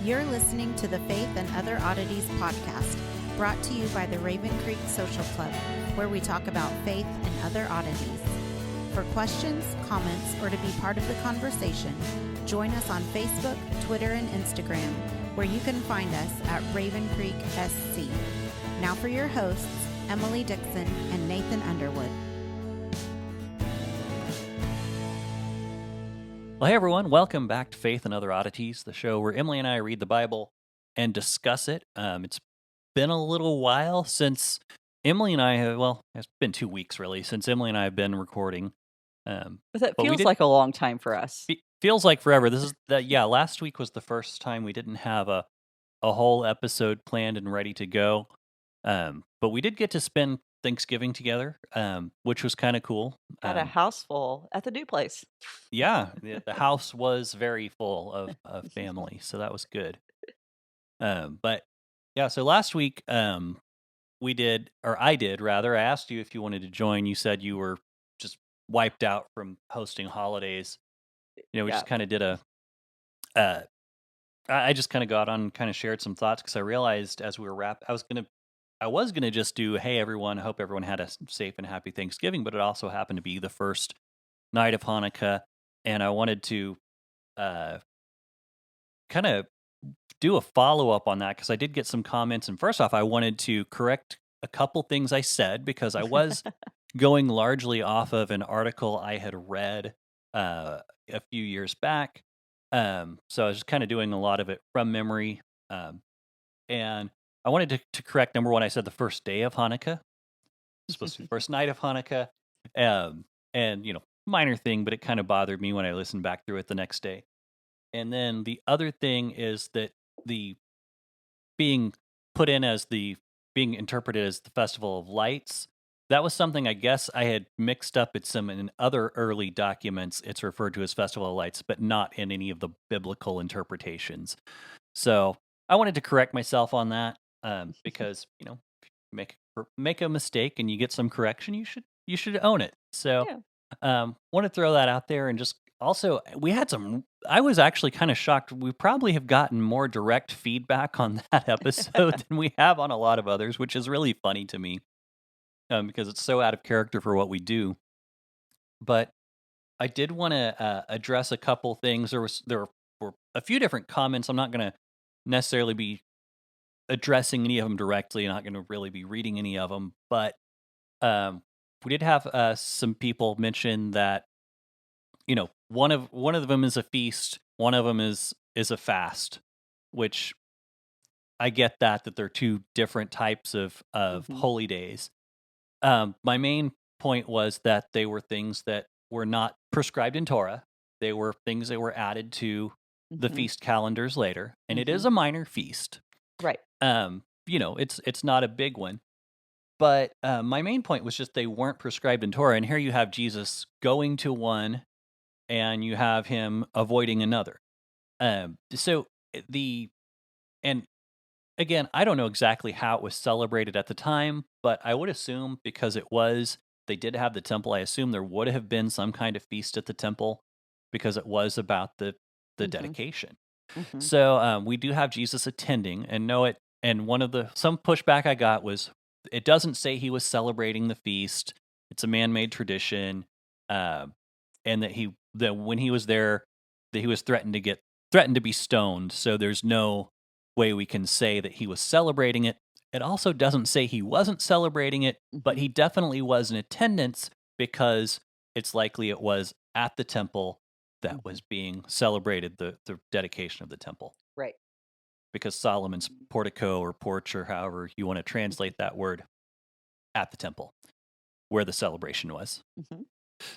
You're listening to the Faith and Other Oddities podcast, brought to you by the Raven Creek Social Club, where we talk about faith and other oddities. For questions, comments, or to be part of the conversation, join us on Facebook, Twitter, and Instagram, where you can find us at Raven Creek SC. Now for your hosts, Emily Dixon and Nathan Underwood. Well, hey everyone, welcome back to Faith and Other Oddities, the show where Emily and I read the Bible and discuss it. It's been a little while since Emily and I have, well, it's been 2 weeks really, since Emily and I have been recording. But that But we feels did, like a long time for us. feels like forever. Last week was the first time we didn't have a whole episode planned and ready to go. But we did get to spend Thanksgiving together, which was kind of cool. Had a house full at the new place. Yeah, the house was very full of family, so that was good. But yeah, so last week I asked you if you wanted to join. You said you were just wiped out from hosting holidays. We Yeah. just kind of did I just kind of got on and kind of shared some thoughts because I realized as we were I was gonna just do, hey everyone, I hope everyone had a safe and happy Thanksgiving, but it also happened to be the first night of Hanukkah, and I wanted to kind of do a follow-up on that because I did get some comments. And first off, I wanted to correct a couple things I said because I was going largely off of an article I had read a few years back. So I was just kind of doing a lot of it from memory. And I wanted to correct, number one, I said the first day of Hanukkah. It's supposed to be first night of Hanukkah. And, minor thing, but it kind of bothered me when I listened back through it the next day. And then the other thing is that the being being interpreted as the Festival of Lights, that was something I guess I had mixed up in other early documents. It's referred to as Festival of Lights, but not in any of the biblical interpretations. So I wanted to correct myself on that because make a mistake and you get some correction, you should own it. So want to throw that out there. And just also, I was actually kind of shocked. We probably have gotten more direct feedback on that episode than we have on a lot of others, which is really funny to me because it's so out of character for what we do. But I did want to address a couple things. There were a few different comments. I'm not going to necessarily be addressing any of them directly. I'm not going to really be reading any of them, but we did have some people mention that one of them is a feast, one of them is a fast, which I get that they're two different types of holy days. My main point was that they were things that were not prescribed in Torah. They were things that were added to the feast calendars later, and it is a minor feast. Right. It's not a big one. But my main point was just they weren't prescribed in Torah. And here you have Jesus going to one and you have him avoiding another. And again, I don't know exactly how it was celebrated at the time, but I would assume because they did have the temple, I assume there would have been some kind of feast at the temple because it was about the dedication. So we do have Jesus attending and know it. And some pushback I got was, it doesn't say he was celebrating the feast. It's a man-made tradition, and that when he was there, that he was threatened to be stoned. So there's no way we can say that he was celebrating it. It also doesn't say he wasn't celebrating it, but he definitely was in attendance because it's likely it was at the temple that was being celebrated, the dedication of the temple. Right. Because Solomon's portico or porch or however you want to translate that word at the temple where the celebration was.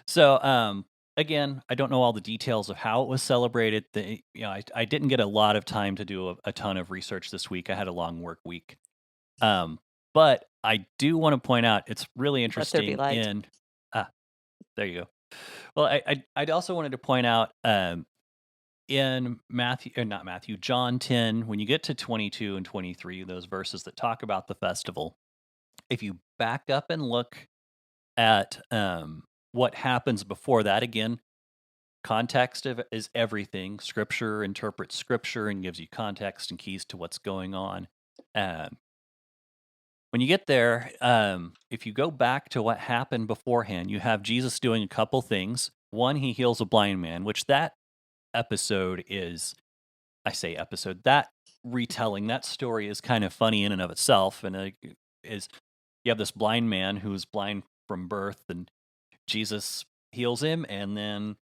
So again, I don't know all the details of how it was celebrated. I didn't get a lot of time to do a ton of research this week. I had a long work week. But I do want to point out it's really interesting there you go. Well, I'd also wanted to point out in John 10, when you get to 22 and 23, those verses that talk about the festival, if you back up and look at what happens before that, again, context is everything. Scripture interprets scripture and gives you context and keys to what's going on. Um, when you get there, if you go back to what happened beforehand, you have Jesus doing a couple things. One, he heals a blind man, which that episode is, I say episode, that retelling, that story is kind of funny in and of itself. And is you have this blind man who's blind from birth, and Jesus heals him, and then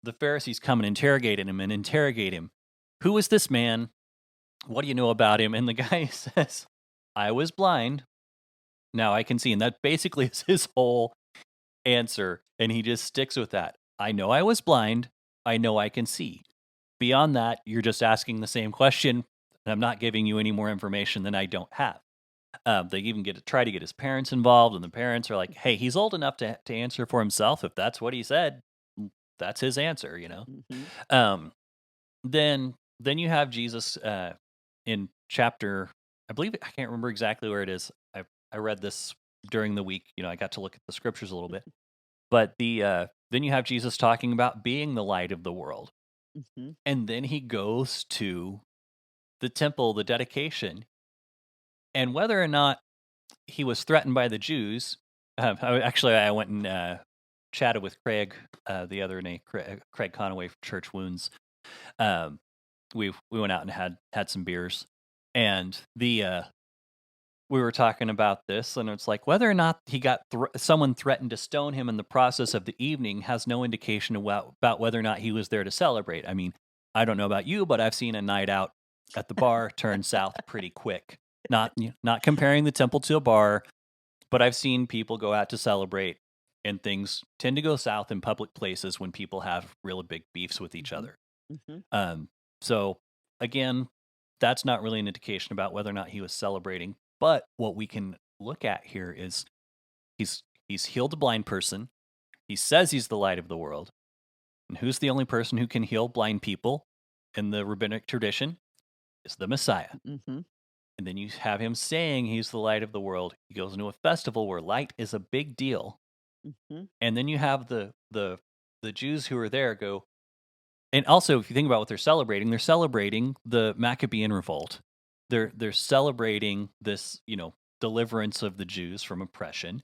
the Pharisees come and interrogate him. Who is this man? What do you know about him? And the guy says, I was blind. Now I can see. And that basically is his whole answer. And he just sticks with that. I know I was blind. I know I can see. Beyond that, you're just asking the same question. And I'm not giving you any more information than I don't have. They even try to get his parents involved. And the parents are like, hey, he's old enough to answer for himself. If that's what he said, that's his answer, Mm-hmm. Um, then you have Jesus in chapter, I believe, I can't remember exactly where it is. I read this during the week. I got to look at the scriptures a little bit. But then you have Jesus talking about being the light of the world. Mm-hmm. And then he goes to the temple, the dedication. And whether or not he was threatened by the Jews, I went and chatted with Craig the other day, Craig Conaway from Church Wounds. We went out and had some beers, and we were talking about this, and it's like whether or not he got someone threatened to stone him in the process of the evening has no indication about whether or not he was there to celebrate. I mean, I don't know about you, but I've seen a night out at the bar turn south pretty quick. Not comparing the temple to a bar, but I've seen people go out to celebrate, and things tend to go south in public places when people have really big beefs with each other. Mm-hmm. So again, that's not really an indication about whether or not he was celebrating. But what we can look at here is he's healed a blind person. He says he's the light of the world. And who's the only person who can heal blind people in the rabbinic tradition? Is the Messiah. Mm-hmm. And then you have him saying he's the light of the world. He goes into a festival where light is a big deal. Mm-hmm. And then you have the Jews who are there go. And also, if you think about what they're celebrating the Maccabean revolt. They're celebrating this, deliverance of the Jews from oppression.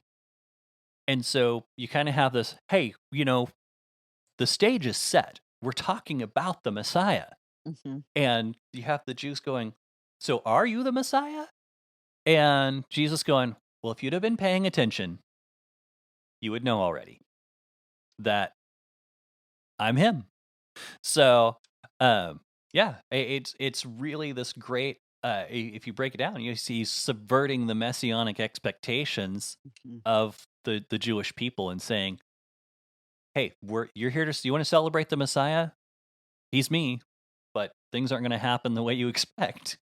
And so you kind of have this, hey, the stage is set. We're talking about the Messiah. Mm-hmm. And you have the Jews going, so are you the Messiah? And Jesus going, well, if you'd have been paying attention, you would know already that I'm him. So, yeah, it's really this great. If you break it down, you see subverting the messianic expectations Mm-hmm. of the Jewish people and saying, "Hey, you're here to. You want to celebrate the Messiah? He's me, but things aren't going to happen the way you expect."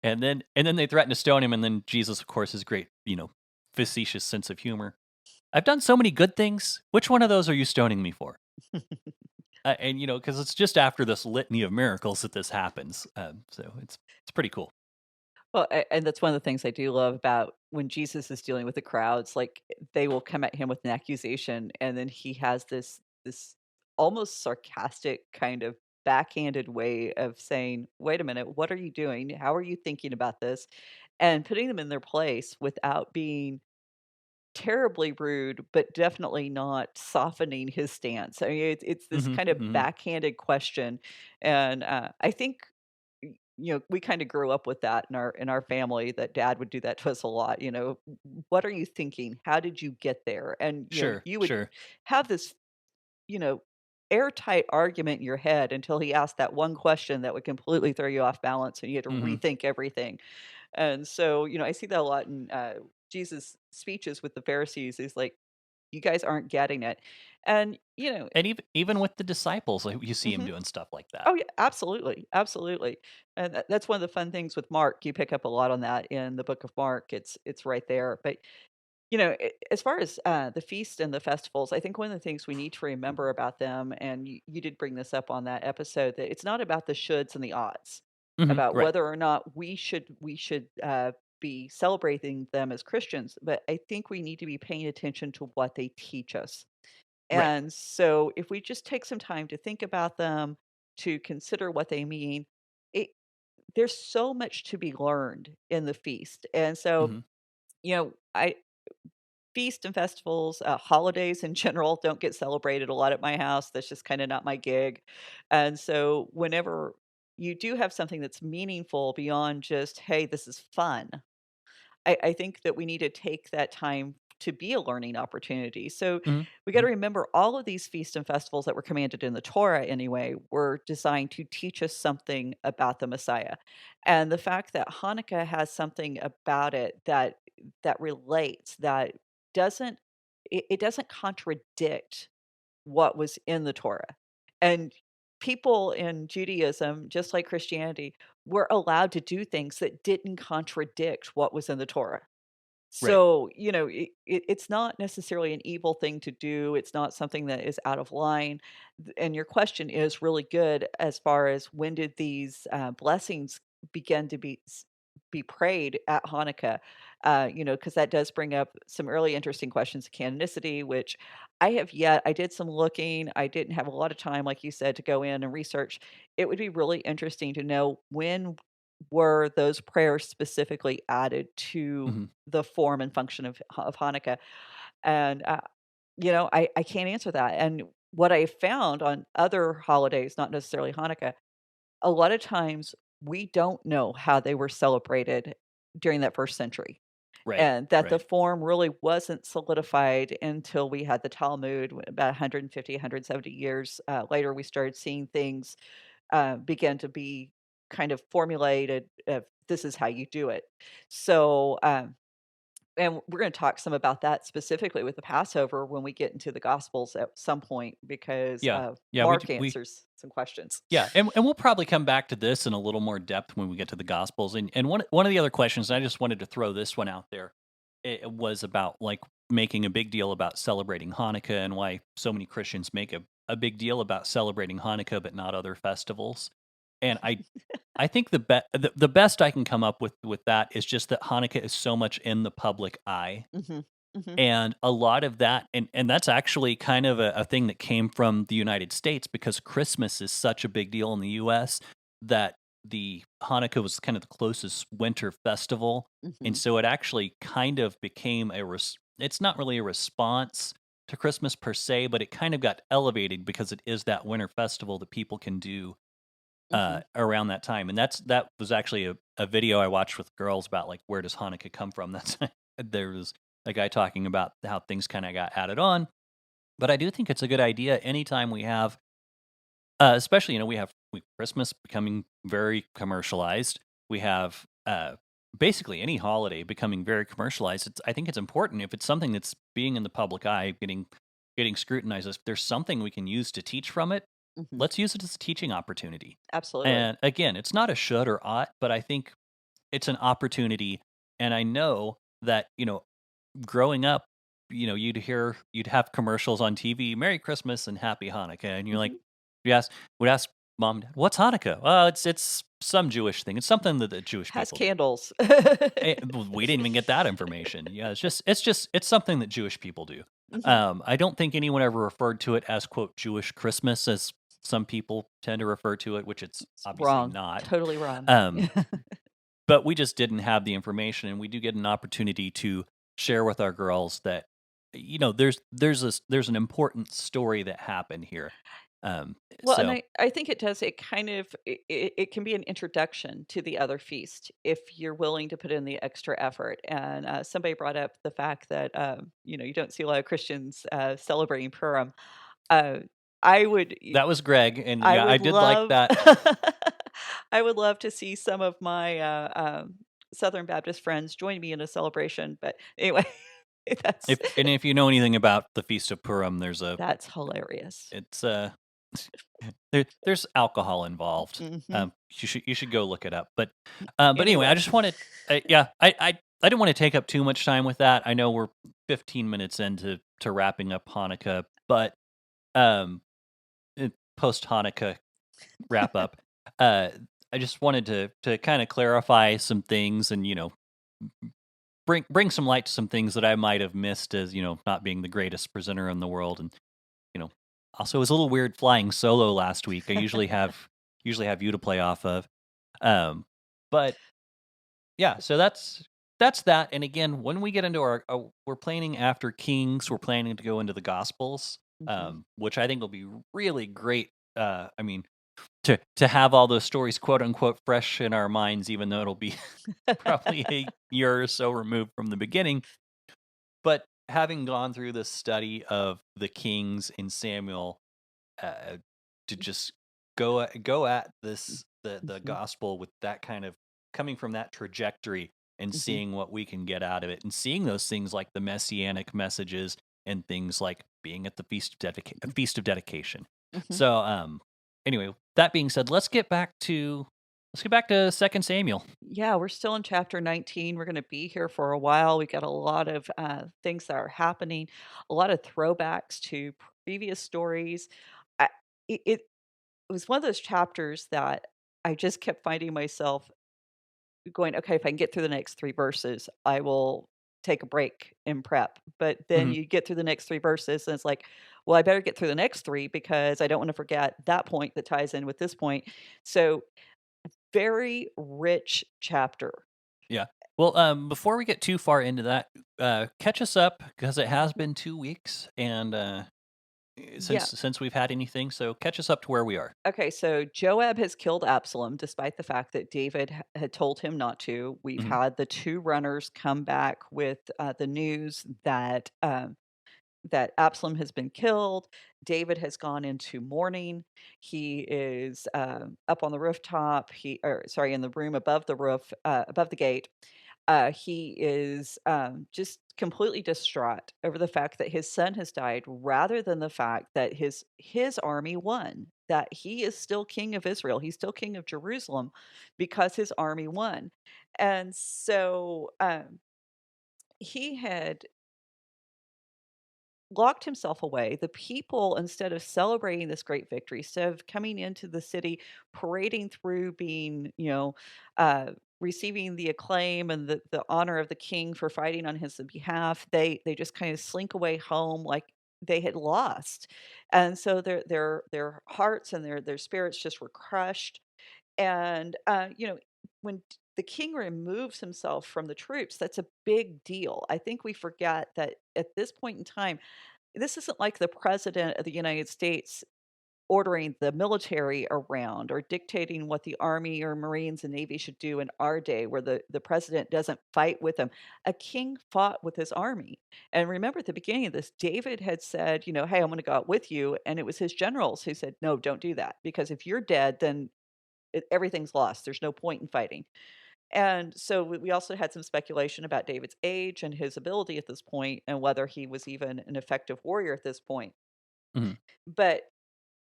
And then they threaten to stone him. And then Jesus, of course, his great facetious sense of humor. I've done so many good things. Which one of those are you stoning me for? And because it's just after this litany of miracles that this happens, so it's pretty cool. Well, and that's one of the things I do love about when Jesus is dealing with the crowds. Like they will come at him with an accusation, and then he has this almost sarcastic kind of backhanded way of saying, "Wait a minute, what are you doing? How are you thinking about this?" And putting them in their place without being terribly rude, but definitely not softening his stance. I mean, it's this Hmm. kind of Hmm. backhanded question, and I think we kind of grew up with that in our family. That Dad would do that to us a lot. What are you thinking? How did you get there? And Sure, you would sure. have this you know airtight argument in your head until he asked that one question that would completely throw you off balance, and you had to Hmm. rethink everything. And so, I see that a lot in Jesus' speeches with the Pharisees. Is like, you guys aren't getting it. And, And even with the disciples, like, you see him mhm. doing stuff like that. Oh, yeah, absolutely. Absolutely. And that's one of the fun things with Mark. You pick up a lot on that in the book of Mark. It's right there. But, as far as the feast and the festivals, I think one of the things we need to remember about them, and you did bring this up on that episode, that it's not about the shoulds and the oughts, Hmm. about Right. whether or not we should be celebrating them as Christians. But I think we need to be paying attention to what they teach us. Right. And so if we just take some time to think about them, to consider what they mean, it there's so much to be learned in the feast. And so, Hmm. I feast and festivals, holidays in general don't get celebrated a lot at my house. That's just kind of not my gig. And so whenever you do have something that's meaningful beyond just, hey, this is fun, I think that we need to take that time to be a learning opportunity. So Hmm. we got to Hmm. remember all of these feasts and festivals that were commanded in the Torah anyway were designed to teach us something about the Messiah. And the fact that Hanukkah has something about it that relates, that doesn't it doesn't contradict what was in the Torah. And people in Judaism, just like Christianity, were allowed to do things that didn't contradict what was in the Torah. Right. So, it's not necessarily an evil thing to do. It's not something that is out of line. And your question is really good as far as when did these blessings begin to be prayed at Hanukkah? Because that does bring up some really interesting questions of canonicity, which I did some looking. I didn't have a lot of time, like you said, to go in and research. It would be really interesting to know when were those prayers specifically added to Hmm. the form and function of Hanukkah? And, I can't answer that. And what I found on other holidays, not necessarily Hanukkah, a lot of times we don't know how they were celebrated during that 1st century, Right. and that the Right. form really wasn't solidified until we had the Talmud, about 150, 170 years later. We started seeing things begin to be kind of formulated of this is how you do it. So, and we're going to talk some about that specifically with the Passover when we get into the Gospels at some point, because Yeah. Yeah. Mark We answers some questions. Yeah, and we'll probably come back to this in a little more depth when we get to the Gospels. And one of the other questions, and I just wanted to throw this one out there, it was about like making a big deal about celebrating Hanukkah and why so many Christians make a big deal about celebrating Hanukkah but not other festivals. And I think the best I can come up with that is just that Hanukkah is so much in the public eye, Hmm. Hmm. and a lot of that, and that's actually kind of a thing that came from the United States because Christmas is such a big deal in the US that the Hanukkah was kind of the closest winter festival. And Hmm. so it actually kind of became it's not really a response to Christmas per se, but it kind of got elevated because it is that winter festival that people can do Hmm. around that time. And that was actually a video I watched with girls about like where does Hanukkah come from. That's there was a guy talking about how things kind of got added on. But I do think it's a good idea anytime we have, especially we have Christmas becoming very commercialized. We have basically any holiday becoming very commercialized. I think it's important if it's something that's being in the public eye, getting scrutinized. If there's something we can use to teach from it, Hmm. let's use it as a teaching opportunity. Absolutely. And again, it's not a should or ought, but I think it's an opportunity. And I know that, growing up, you'd have commercials on TV, Merry Christmas and Happy Hanukkah. And you're like, Hmm. you would ask mom, and dad, what's Hanukkah? Well, it's some Jewish thing. It's something that the Jewish Has people do. candles. Well, we didn't even get that information. Yeah, it's something that Jewish people do. Hmm. I don't think anyone ever referred to it as quote Jewish Christmas as some people tend to refer to it, which it's It's obviously wrong. not. Totally wrong. Um, but we just didn't have the information, and we do get an opportunity to share with our girls that there's an important story that happened here. Well, and So I think it does. It kind of it can be an introduction to the other feast if you're willing to put in the extra effort. And somebody brought up the fact that you don't see a lot of Christians celebrating Purim. Uh, I would that was Greg, and I yeah, I would did like love that. I would love to see some of my Southern Baptist friends join me in a celebration. But anyway, that's If you know anything about the Feast of Purim, that's hilarious. it's there's alcohol involved. Hmm. You should go look it up. But anyway, I Anyway. just wanted, yeah, I didn't want to take up too much time with that. I know we're 15 minutes into wrapping up Hanukkah, but um, post Hanukkah wrap up, uh, I just wanted to kind of clarify some things and bring some light to some things that I might have missed as not being the greatest presenter in the world. And you know, also it was a little weird flying solo last week. I usually have you to play off of. Um, but yeah, so that's that. And again, when we get into we're planning after Kings, we're planning to go into the Gospels, Mhm. which I think will be really great. I mean, to have all those stories quote unquote fresh in our minds, even though it'll be probably a year or so removed from the beginning. But having gone through the study of the Kings in Samuel, uh, to just go at this the Mhm. gospel with that kind of coming from that trajectory and Mhm. seeing what we can get out of it and seeing those things like the messianic messages and things like being at the feast of dedication. Mhm. So anyway, that being said, let's get back to Second Samuel. Yeah, we're still in chapter 19. We're going to be here for a while. We got a lot of things that are happening, a lot of throwbacks to previous stories. I, it was one of those chapters that I just kept finding myself going, okay, if I can get through the next 3 verses, I will take a break and prep. But then Mhm. you get through the next 3 verses and it's like, well, I better get through the next 3 because I don't want to forget that point that ties in with this point. So, very rich chapter. Yeah. Well, before we get too far into that, catch us up because it has Mhm. been 2 weeks, and since Yeah. since we've had anything, so catch us up to where we are. Okay, so Joab has killed Absalom despite the fact that David had told him not to. We've Hmm. had the 2 runners come back with the news that that Absalom has been killed. David has gone into mourning. He is up on the rooftop. Or sorry, in the room above the roof, above the gate. He is just completely distraught over the fact that his son has died, rather than the fact that his army won. That he is still king of Israel. He's still king of Jerusalem because his army won, and so he had locked himself away. The people, instead of celebrating this great victory, instead of coming into the city, parading through, being, receiving the acclaim and the honor of the king for fighting on his behalf, they just kind of slink away home like they had lost. And so their hearts and their spirits just were crushed. And when the king removes himself from the troops, that's a big deal. I think we forget that at this point in time, this isn't like the president of the United States ordering the military around or dictating what the army or marines and navy should do in our day, where the president doesn't fight with them. A king fought with his army. And remember, at the beginning of this, David had said, hey, I'm going to go out with you. And it was his generals who said, no, don't do that, because if you're dead, then everything's lost. There's no point in fighting. And so we also had some speculation about David's age and his ability at this point, and whether he was even an effective warrior at this point. Hmm. But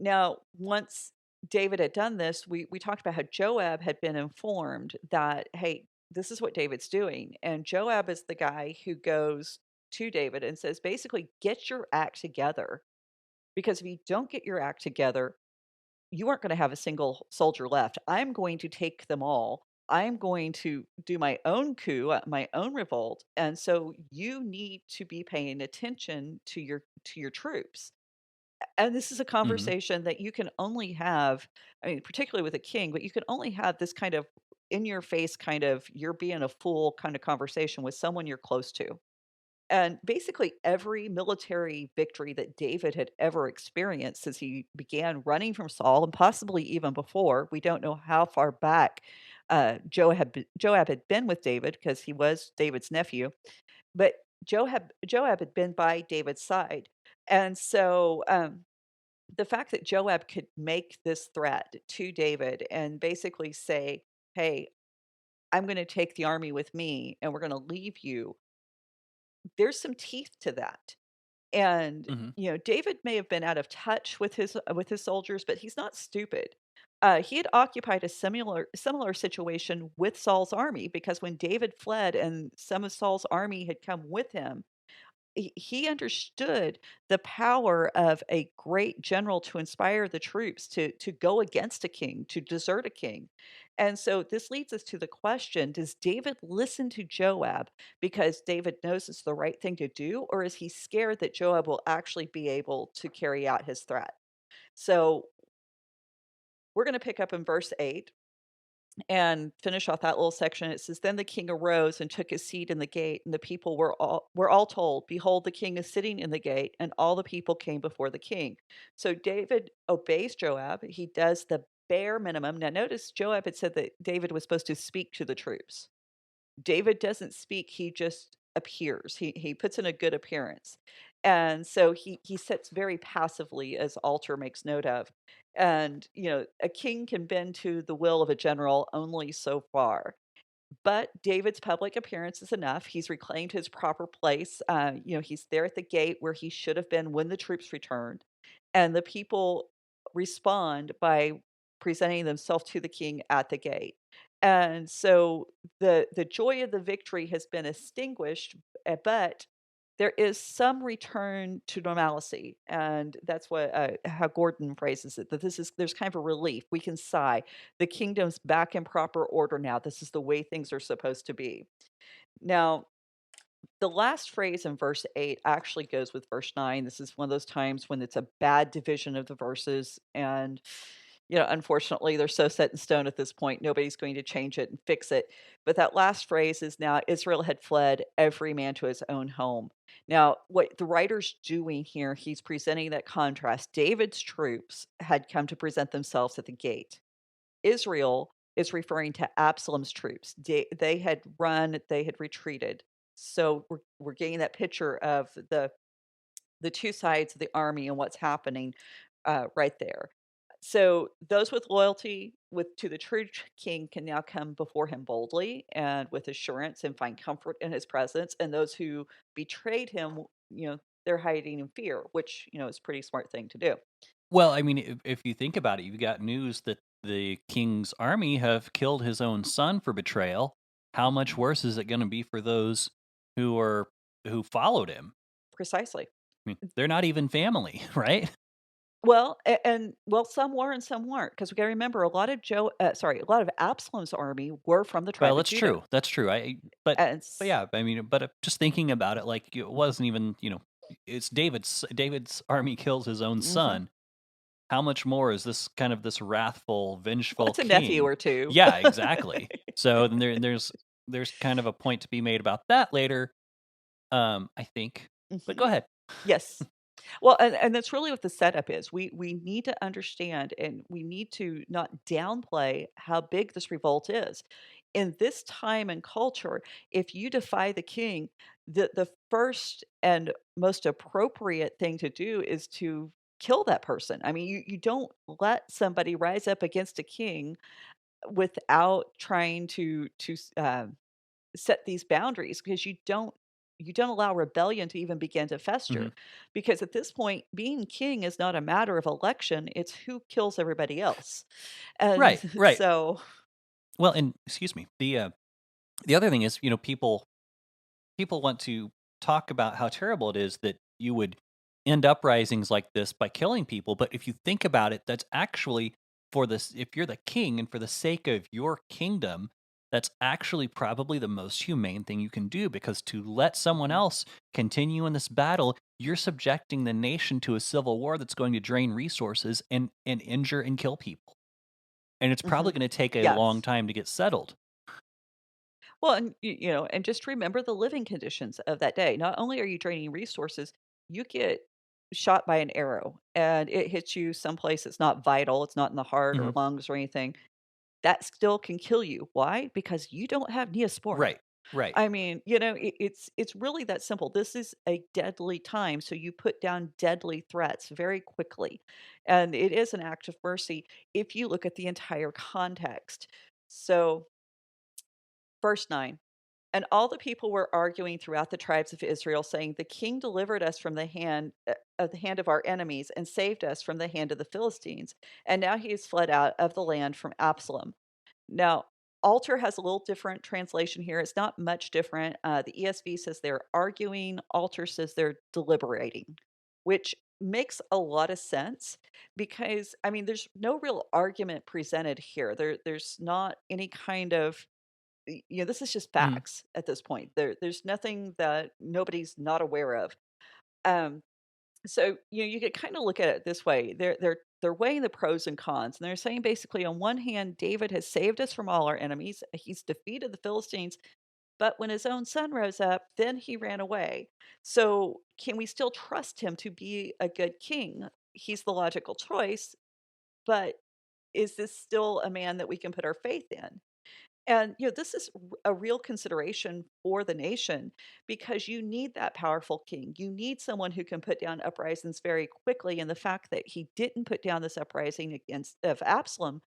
now, once David had done this, we talked about how Joab had been informed that, hey, this is what David's doing. And Joab is the guy who goes to David and says, basically, get your act together. Because if you don't get your act together, you aren't going to have a single soldier left. I'm going to take them all. I'm going to do my own coup, my own revolt. And so you need to be paying attention to your troops. And this is a Hmm. conversation that you can only have, I mean, particularly with a king, but you can only have this kind of in your face kind of you're being a fool kind of conversation with someone you're close to. And basically every military victory that David had ever experienced as he began running from Saul, and possibly even before, we don't know how far back Joab had been with David, because he was David's nephew, but Joab had been by David's side. And so the fact that Joab could make this threat to David and basically say, "Hey, I'm going to take the army with me and we're going to leave you." There's some teeth to that. And Hmm. David may have been out of touch with his soldiers, but he's not stupid. He had occupied a similar situation with Saul's army, because when David fled and some of Saul's army had come with him, he understood the power of a great general to inspire the troops to go against a king, to desert a king. And so this leads us to the question, does David listen to Joab because David knows it's the right thing to do, or is he scared that Joab will actually be able to carry out his threat? So we're going to pick up in verse 8 and finish off that little section. It says, "Then the king arose and took his seat in the gate, and the people were all told, 'Behold, the king is sitting in the gate,' and all the people came before the king." So David obeys Joab. He does the bare minimum. Now notice Joab had said that David was supposed to speak to the troops. David doesn't speak, he just appears. He puts in a good appearance. And so he sits very passively, as Alter makes note of. And, a king can bend to the will of a general only so far. But David's public appearance is enough. He's reclaimed his proper place. He's there at the gate where he should have been when the troops returned. And the people respond by presenting themselves to the king at the gate. And so the joy of the victory has been extinguished, but there is some return to normalcy, and that's what how Gordon phrases it. That there's kind of a relief. We can sigh. The kingdom's back in proper order now. This is the way things are supposed to be. Now, the last phrase in verse 8 actually goes with verse 9. This is one of those times when it's a bad division of the verses. And, unfortunately, they're so set in stone at this point, nobody's going to change it and fix it. But that last phrase is, "Now Israel had fled, every man to his own home." Now, what the writer's doing here, he's presenting that contrast. David's troops had come to present themselves at the gate. Israel is referring to Absalom's troops. They had run, they had retreated. So we're getting that picture of the two sides of the army and what's happening right there. So those with loyalty to the true king can now come before him boldly and with assurance and find comfort in his presence. And those who betrayed him, they're hiding in fear, which is a pretty smart thing to do. Well, I mean, if you think about it, you've got news that the king's army have killed his own son for betrayal. How much Mhm. worse is it going to be for those who followed him? Precisely. I mean, they're not even family, right? Well, well, some were and some weren't, because we gotta remember a lot of Absalom's army were from the Well, tribe of that's Judah. true. That's true. And But s yeah, I mean, just thinking about it, like it wasn't even, it's David's army kills his own Mhm. son. How much more is this kind of this wrathful, vengeful What's a nephew king? or 2? Yeah, exactly. So then there's kind of a point to be made about that later, I think. But Mhm. go ahead. Yes. Well, and that's really what the setup is. We need to understand, and we need to not downplay how big this revolt is. In this time and culture, if you defy the king, the first and most appropriate thing to do is to kill that person. I mean, you don't let somebody rise up against a king without trying to set these boundaries, because you don't allow rebellion to even begin to Mhm. fester, because at this point being king is not a matter of election, it's who kills everybody else. And Right, right. so Well, and excuse me. The other thing is, people want to talk about how terrible it is that you would end uprisings like this by killing people, but if you think about it, that's actually for this if you're the king and for the sake of your kingdom, that's actually probably the most humane thing you can do, because to let someone Mhm. else continue in this battle, you're subjecting the nation to a civil war that's going to drain resources and injure and kill people. And it's probably Mhm. going to take a long Yes. time to get settled. Well, and and just remember the living conditions of that day. Not only are you draining resources, you get shot by an arrow and it hits you someplace that's not vital, it's not in the heart or Mhm. lungs or anything. That still can kill you. Why? Because you don't have Neosporin. Right. Right. I mean, it's really that simple. This is a deadly time, so you put down deadly threats very quickly, and it is an act of mercy if you look at the entire context. So, verse 9. And all the people were arguing throughout the tribes of Israel, saying, "The king delivered us from the hand of our enemies and saved us from the hand of the Philistines, and now he has fled out of the land from Absalom." Now, altar has a little different translation here. It's not much different. The ESV says they're arguing, altar says they're deliberating, which makes a lot of sense because I mean there's no real argument presented here. There's not any kind of this is just Mm. facts at this point. There's nothing that nobody's not aware of. Um so, you could kinda look at it this way. They're weighing the pros and cons, and they're saying basically, on one hand, David has saved us from all our enemies. He's defeated the Philistines, but when his own son rose up, then he ran away. So, can we still trust him to be a good king? He's the logical choice, but is this still a man that we can put our faith in? And, this is a real consideration for the nation because you need that powerful king. You need someone who can put down uprisings very quickly. And the fact that he didn't put down this uprising against of Absalom,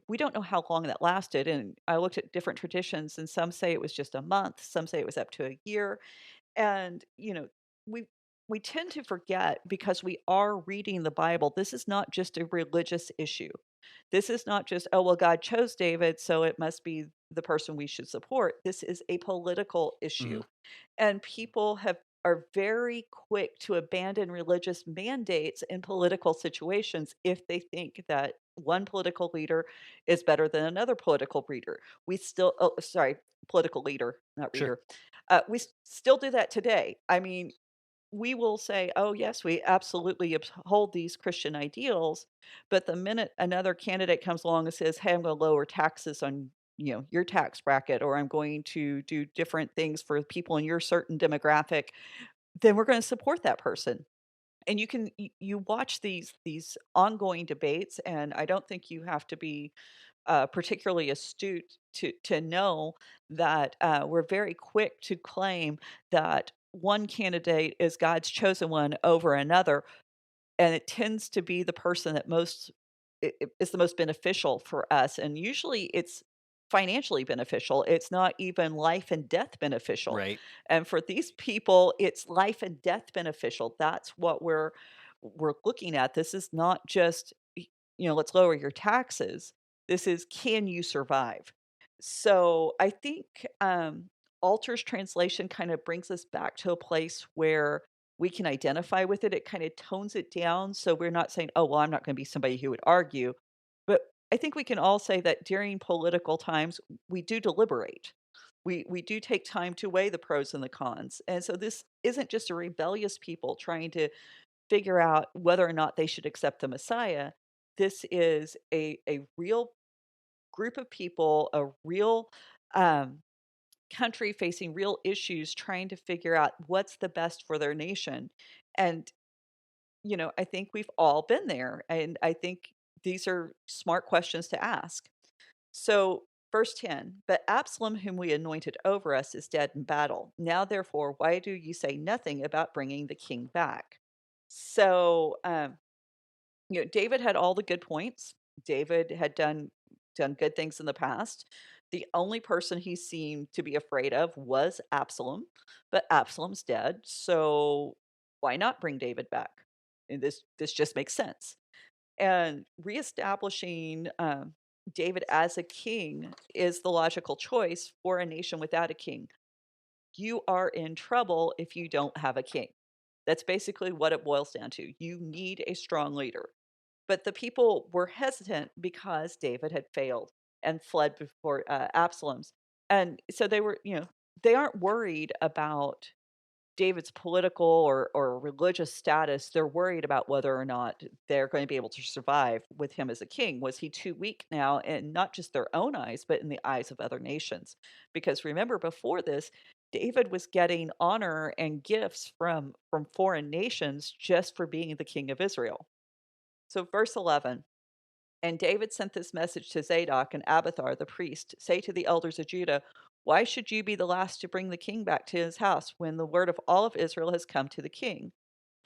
we don't know how long that lasted. And I looked at different traditions, and some say it was just a month, some say it was up to a year. And, we we tend to forget because we are reading the Bible. This is not just a religious issue. This is not just, oh, well, God chose David, so it must be the person we should support. This is a political issue. Mhm. And people are very quick to abandon religious mandates in political situations if they think that one political leader is better than another political leader. Political leader, not Sure. reader. Still do that today. I mean, we will say, "Oh, yes, we absolutely uphold these Christian ideals," but the minute another candidate comes along and says, "Hey, I'm gonna lower taxes on, your tax bracket," or "I'm going to do different things for people in your certain demographic," then we're gonna support that person. And you watch these ongoing debates, and I don't think you have to be, particularly astute to know that, we're very quick to claim that one candidate is God's chosen one over another, and it tends to be the person that is the most beneficial for us, and usually it's financially beneficial. It's not even life and death beneficial, Right. and for these people, it's life and death beneficial. That's what we're looking at. This is not just, let's lower your taxes. This is, can you survive? So, I think, Alter's translation kind of brings us back to a place where we can identify with it. It kind of tones it down, so we're not saying, "Oh, well, I'm not gonna be somebody who would argue." But I think we can all say that during political times, we do deliberate. We do take time to weigh the pros and the cons, and so this isn't just a rebellious people trying to figure out whether or not they should accept the Messiah. This is a real group of people, a real, um country facing real issues trying to figure out what's the best for their nation. And, I think we've all been there. And I think these are smart questions to ask. So, verse 10, but Absalom, whom we anointed over us, is dead in battle. Now, therefore, why do you say nothing about bringing the king back? So, David had all the good points. David had done good things in the past. The only person he seemed to be afraid of was Absalom, but Absalom's dead, so why not bring David back? And this just makes sense. And reestablishing David as a king is the logical choice for a nation without a king. You are in trouble if you don't have a king. That's basically what it boils down to. You need a strong leader. But the people were hesitant because David had failed and fled before Absalom's. And so they aren't worried about David's political or religious status. They're worried about whether or not they're going to be able to survive with him as a king. Was he too weak now, in not just their own eyes, but in the eyes of other nations? Because remember, before this, David was getting honor and gifts from foreign nations just for being the king of Israel. So, verse 11. And David sent this message to Zadok and Abiathar the priest. Say to the elders of Judah, why should you be the last to bring the king back to his house when the word of all of Israel has come to the king?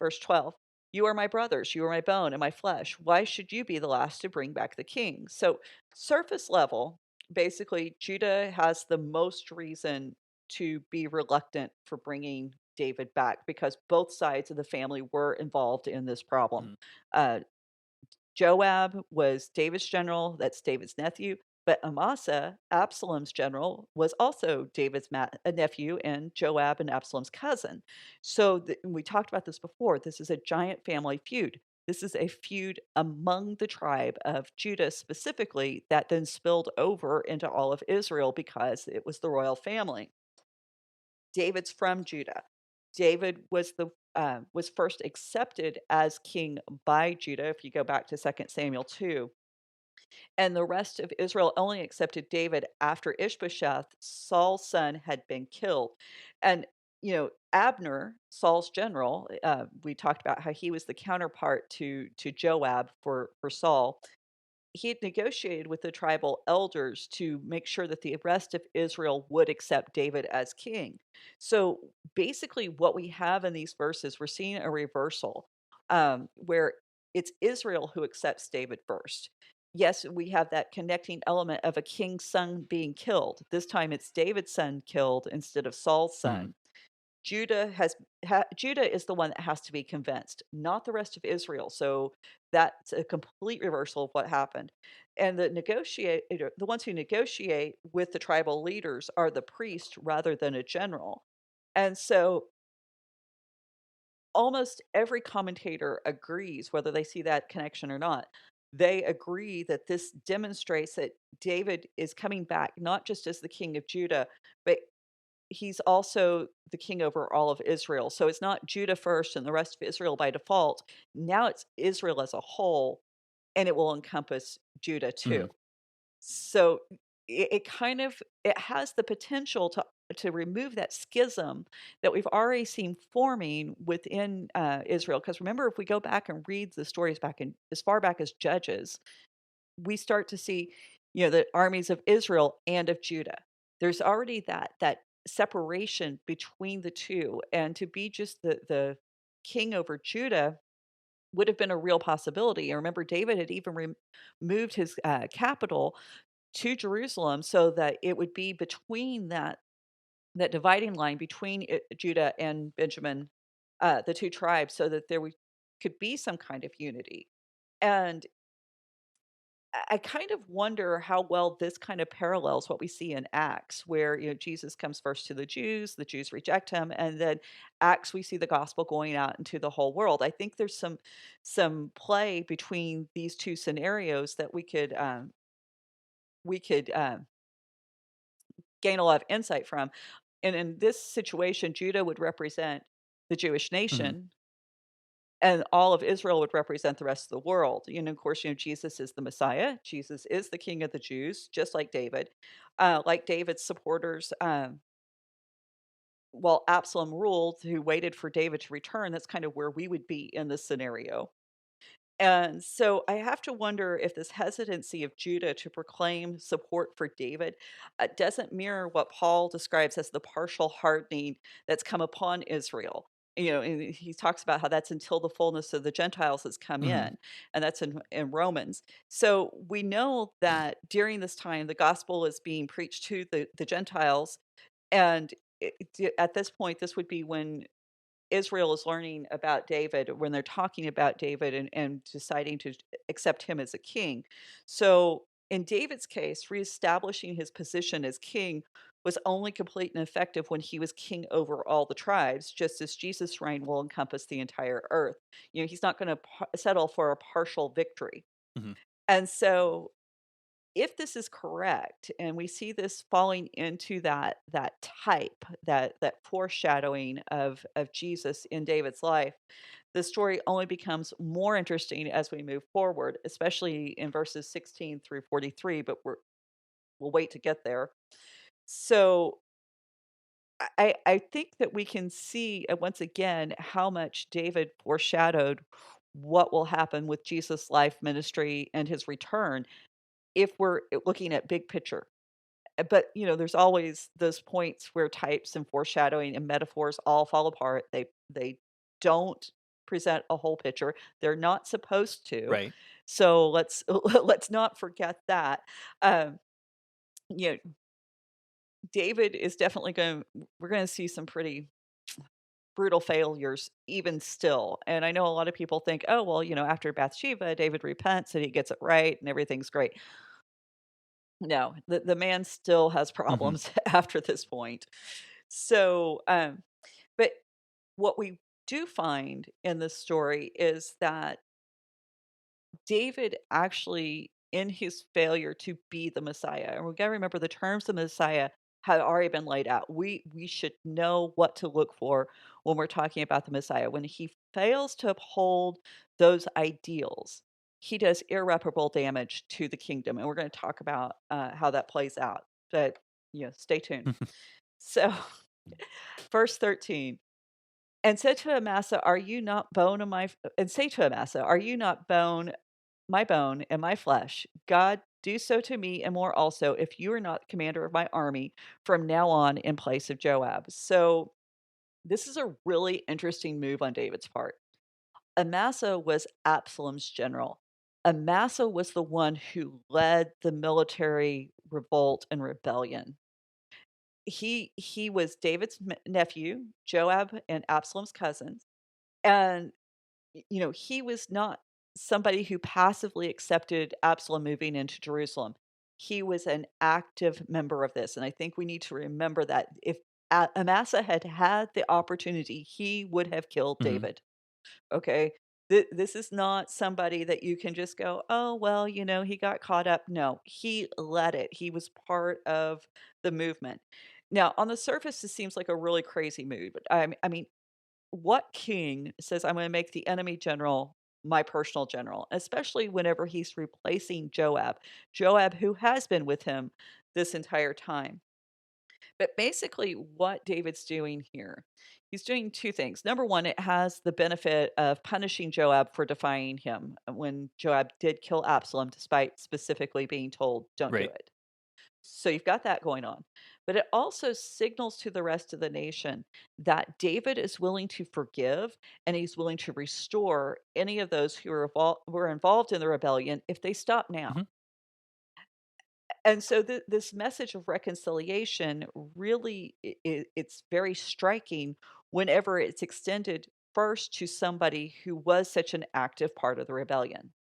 Verse 12. You are my brothers, you are my bone and my flesh. Why should you be the last to bring back the king? So, surface level, basically, Judah has the most reason to be reluctant for bringing David back because both sides of the family were involved in this problem. Mhm. Uh, Joab was David's general, that's David's nephew, But Amasa, Absalom's general, was also David's a nephew and Joab and Absalom's cousin. So we talked about this before. This is a giant family feud. This is a feud among the tribe of Judah specifically that then spilled over into all of Israel because it was the royal family. David's from Judah. David was first accepted as king by Judah. If you go back to 2 Samuel 2, and the rest of Israel only accepted David after Ishbosheth, Saul's son, had been killed. And, Abner, Saul's general, we talked about how he was the counterpart to Joab for Saul. He had negotiated with the tribal elders to make sure that the rest of Israel would accept David as king. So basically, what we have in these verses, we're seeing a reversal where it's Israel who accepts David first. Yes, we have that connecting element of a king's son being killed. This time it's David's son killed instead of Saul's Mhm. son. Judah is the one that has to be convinced, not the rest of Israel. So that's a complete reversal of what happened. And the ones who negotiate with the tribal leaders are the priest rather than a general. And so almost every commentator agrees, whether they see that connection or not. They agree that this demonstrates that David is coming back not just as the king of Judah, but he's also the king over all of Israel. So it's not Judah first and the rest of Israel by default. Now it's Israel as a whole, and it will encompass Judah too. Mhm. So it kind of it has the potential to remove that schism that we've already seen forming within Israel. Because remember, if we go back and read the stories back in as far back as Judges, we start to see, the armies of Israel and of Judah. There's already that separation between the two, and to be just the king over Judah would have been a real possibility. And remember, David had even moved his capital to Jerusalem so that it would be between that dividing line between Judah and Benjamin, the two tribes, so that could be some kind of unity. And I kind of wonder how well this kind of parallels what we see in Acts, where Jesus comes first to the Jews reject him, and then Acts we see the gospel going out into the whole world. I think there's some play between these two scenarios that we could gain a lot of insight from. And in this situation, Judah would represent the Jewish Mhm. nation, and all of Israel would represent the rest of the world. Of course, Jesus is the Messiah. Jesus is the King of the Jews, just like David. Like David's supporters, while Absalom ruled, who waited for David to return, that's kind of where we would be in this scenario. And so I have to wonder if this hesitancy of Judah to proclaim support for David doesn't mirror what Paul describes as the partial hardening that's come upon Israel. And he talks about how that's until the fullness of the Gentiles has come Mhm. in, and that's in Romans. So we know that during this time, the gospel is being preached to the Gentiles, and at this point, this would be when Israel is learning about David, when they're talking about David and deciding to accept him as a king. So in David's case, reestablishing his position as king was only complete and effective when he was king over all the tribes, just as Jesus' reign will encompass the entire earth. He's not going to settle for a partial victory. Mhm. And so if this is correct, and we see this falling into that type, that foreshadowing of Jesus in David's life, the story only becomes more interesting as we move forward, especially in verses 16 through 43, but we'll wait to get there. So I think that we can see once again how much David foreshadowed what will happen with Jesus' life ministry and his return if we're looking at big picture. But, there's always those points where types and foreshadowing and metaphors all fall apart. They don't present a whole picture. They're not supposed to. Right. So let's let's not forget that. Um, you know, David is definitely going. We're going to see some pretty brutal failures even still. And I know a lot of people think, oh well, after Bathsheba, David repents and he gets it right and everything's great. No, the man still has Hmm. problems after this point. So, but what we do find in this story is that David actually, in his failure to be the Messiah, and we got to remember the terms of Messiah had already been laid out. We should know what to look for when we're talking about the Messiah. When he fails to uphold those ideals, he does irreparable damage to the kingdom, and we're going to talk about how that plays out. But stay tuned. So, verse 13. And said to Amasa, "Are you not bone of my?" And say to Amasa, "Are you not bone my bone and my flesh? God, do so to me and more also, if you are not commander of my army from now on in place of Joab." So this is a really interesting move on David's part. Amasa was Absalom's general. Amasa was the one who led the military revolt and rebellion. He was David's nephew, Joab and Absalom's cousin, and he was not somebody who passively accepted Absalom moving into Jerusalem. He was an active member of this, and I think we need to remember that if Amasa had had the opportunity, he would have killed Hmm. David. Okay, this is not somebody that you can just go, oh well, he got caught up. No, he led it. He was part of the movement. Now, on the surface, this seems like a really crazy move. I mean, what king says, "I'm gonna make the enemy general my personal general?" Especially whenever he's replacing Joab. Joab, who has been with him this entire time. But basically, what David's doing here, he's doing 2 things. Number 1, it has the benefit of punishing Joab for defying him when Joab did kill Absalom despite specifically being told, "Don't do Right. it." So you've got that going on. But it also signals to the rest of the nation that David is willing to forgive and he's willing to restore any of those who are involved in the rebellion if they stop now. Hmm. And so this message of reconciliation really it's very striking whenever it's extended first to somebody who was such an active part of the rebellion.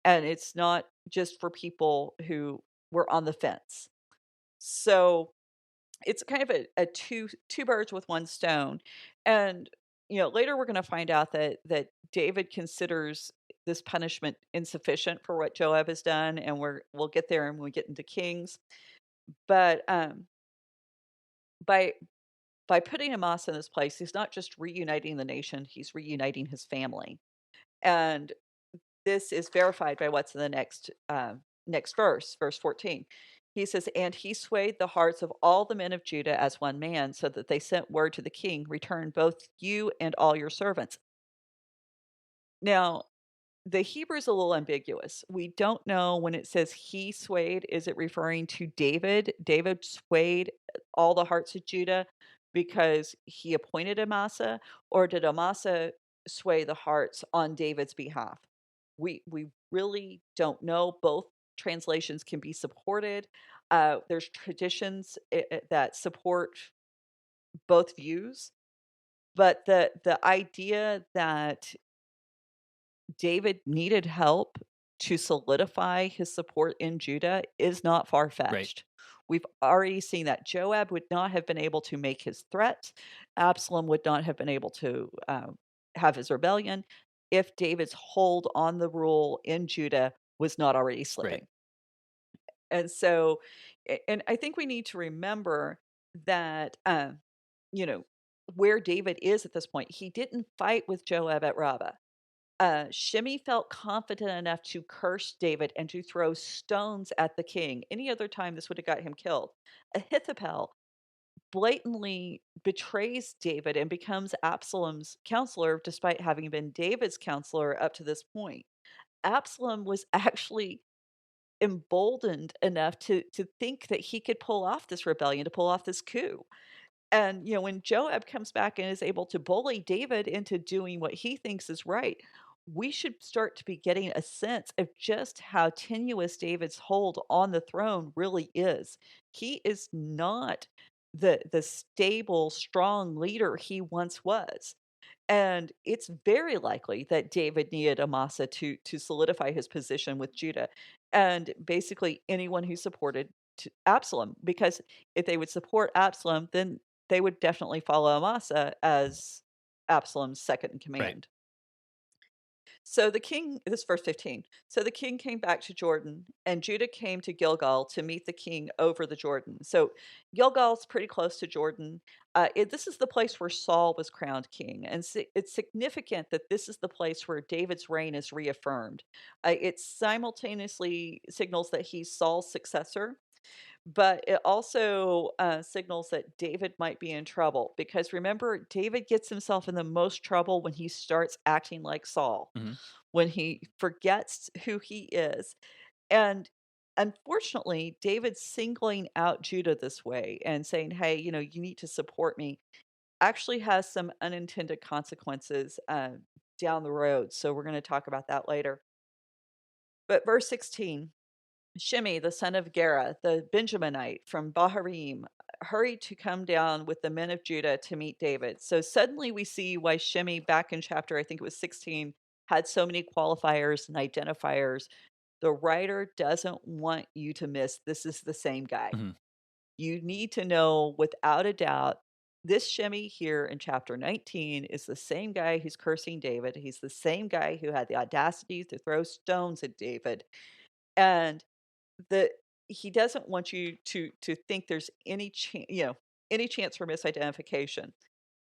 And it's not just for people who were on the fence. So it's kind of a two birds with one stone. And later we're going to find out that David considers this punishment insufficient for what Joab has done, and we'll get there when we get into Kings. But by by putting Amasa in this place, he's not just reuniting the nation, he's reuniting his family. And this is verified by what's in the next verse, verse 14. He says, "And he swayed the hearts of all the men of Judah as one man, so that they sent word to the king, 'Return both you and all your servants.'" Now, the Hebrew is a little ambiguous. We don't know when it says he swayed, is it referring to David? David swayed all the hearts of Judah because he appointed Amasa, or did Amasa sway the hearts on David's behalf? We really don't know. Both translations can be supported. There's traditions that support both views, but the idea that David needed help to solidify his support in Judah is not Right. far-fetched. We've already seen that Joab would not have been able to make his threat. Absalom would not have been able to have his rebellion if David's hold on the rule in Judah was not already Right. slipping. And so, and I think we need to remember that, you know, where David is at this point, he didn't fight with Joab at Rabbah. Shimei felt confident enough to curse David and to throw stones at the king. Any other time, this would have got him killed. Ahithophel blatantly betrays David and becomes Absalom's counselor, despite having been David's counselor up to this point. Absalom was actually emboldened enough to think that he could pull off this rebellion, to pull off this coup. And, when Joab comes back and is able to bully David into doing what he thinks is right, we should start to be getting a sense of just how tenuous David's hold on the throne really is. He is not the stable, strong leader he once was. And it's very likely that David needed Amasa to solidify his position with Judah, and basically anyone who supported Absalom, because if they would support Absalom, then they would definitely follow Amasa as Absalom's second in Right. command. So the king, this is verse 15. So the king came back to Jordan, and Judah came to Gilgal to meet the king over the Jordan. So Gilgal's pretty close to Jordan. This is the place where Saul was crowned king. And it's significant that this is the place where David's reign is reaffirmed. It simultaneously signals that he's Saul's successor, but it also signals that David might be in trouble, because remember, David gets himself in the most trouble when he starts acting like Saul, Hmm. when he forgets who he is. And unfortunately, David singling out Judah this way and saying, hey, you need to support me, actually has some unintended consequences down the road. So we're going to talk about that later. But verse 16. Shimei, the son of Gera, the Benjaminite from Baharim, hurried to come down with the men of Judah to meet David. So suddenly we see why Shimei, back in chapter, I think it was 16, had so many qualifiers and identifiers. The writer doesn't want you to miss this is the same guy. Hmm. You need to know without a doubt this Shimei here in chapter 19 is the same guy who's cursing David. He's the same guy who had the audacity to throw stones at David. And the he doesn't want you to think there's any any chance for misidentification.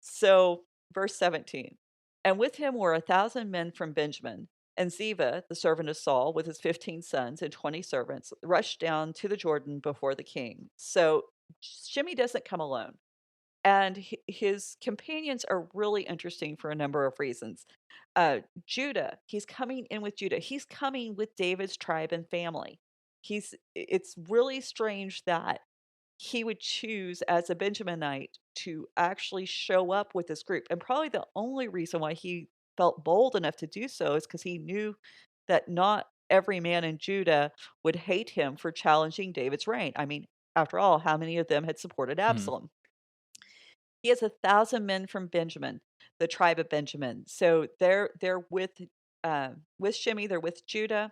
So, verse 17. And with him were 1,000 men from Benjamin, and Ziva, the servant of Saul, with his 15 sons and 20 servants, rushed down to the Jordan before the king. So Shimei doesn't come alone. And his companions are really interesting for a number of reasons. Judah, he's coming in with Judah. He's coming with David's tribe and family. It's really strange that he would choose as a Benjaminite to actually show up with this group. And probably the only reason why he felt bold enough to do so is because he knew that not every man in Judah would hate him for challenging David's reign. I mean, after all, how many of them had supported Hmm. Absalom? He has 1,000 men from Benjamin, the tribe of Benjamin. So they're with Shimei, they're with Judah.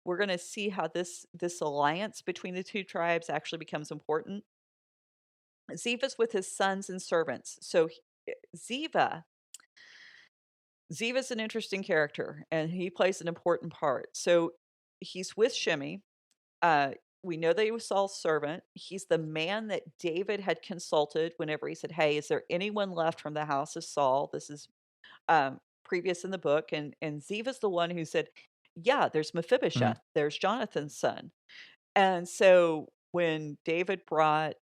We're gonna see how this alliance between the two tribes actually becomes important. Ziva's with his sons and servants. So Ziva, Ziva's an interesting character, and he plays an important part. So he's with Shimei. Uh, we know that he was Saul's servant. He's the man that David had consulted whenever he said, "Hey, is there anyone left from the house of Saul?" This is previous in the book, and Ziva's the one who said, "Yeah, there's Hmm. Mephibosheth. There's Jonathan's son." And so when David brought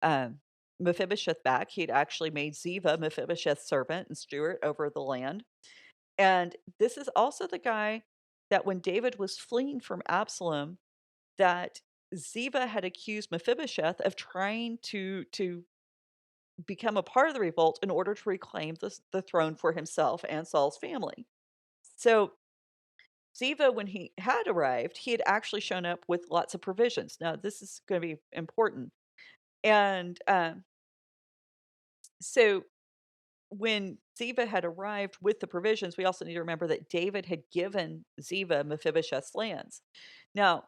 Mephibosheth back, he'd actually made Ziva Mephibosheth's servant and steward over the land. And this is also the guy that when David was fleeing from Absalom, that Ziva had accused Mephibosheth of trying to become a part of the revolt in order to reclaim the throne for himself and Saul's family. So Ziva, when he had arrived, he had actually shown up with lots of provisions. Now, this is going to be important. And so when Ziva had arrived with the provisions, we also need to remember that David had given Ziva Mephibosheth's lands. Now,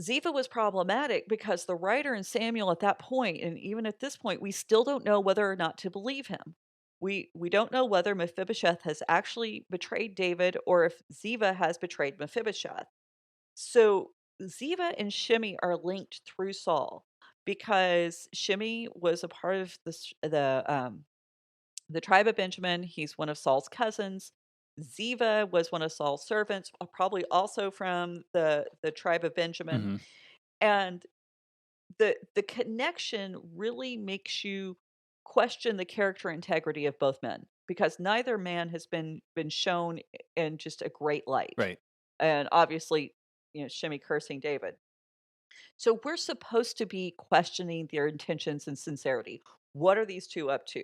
Ziva was problematic because the writer in Samuel at that point, and even at this point, we still don't know whether or not to believe him. We don't know whether Mephibosheth has actually betrayed David or if Ziva has betrayed Mephibosheth. So Ziva and Shimei are linked through Saul because Shimei was a part of the tribe of Benjamin. He's one of Saul's cousins. Ziva was one of Saul's servants, probably also from the tribe of Benjamin. Hmm. And the connection really makes you question the character integrity of both men, because neither man has been shown in just a great light. Right. And obviously, Shimei cursing David. So we're supposed to be questioning their intentions and sincerity. What are these two up to?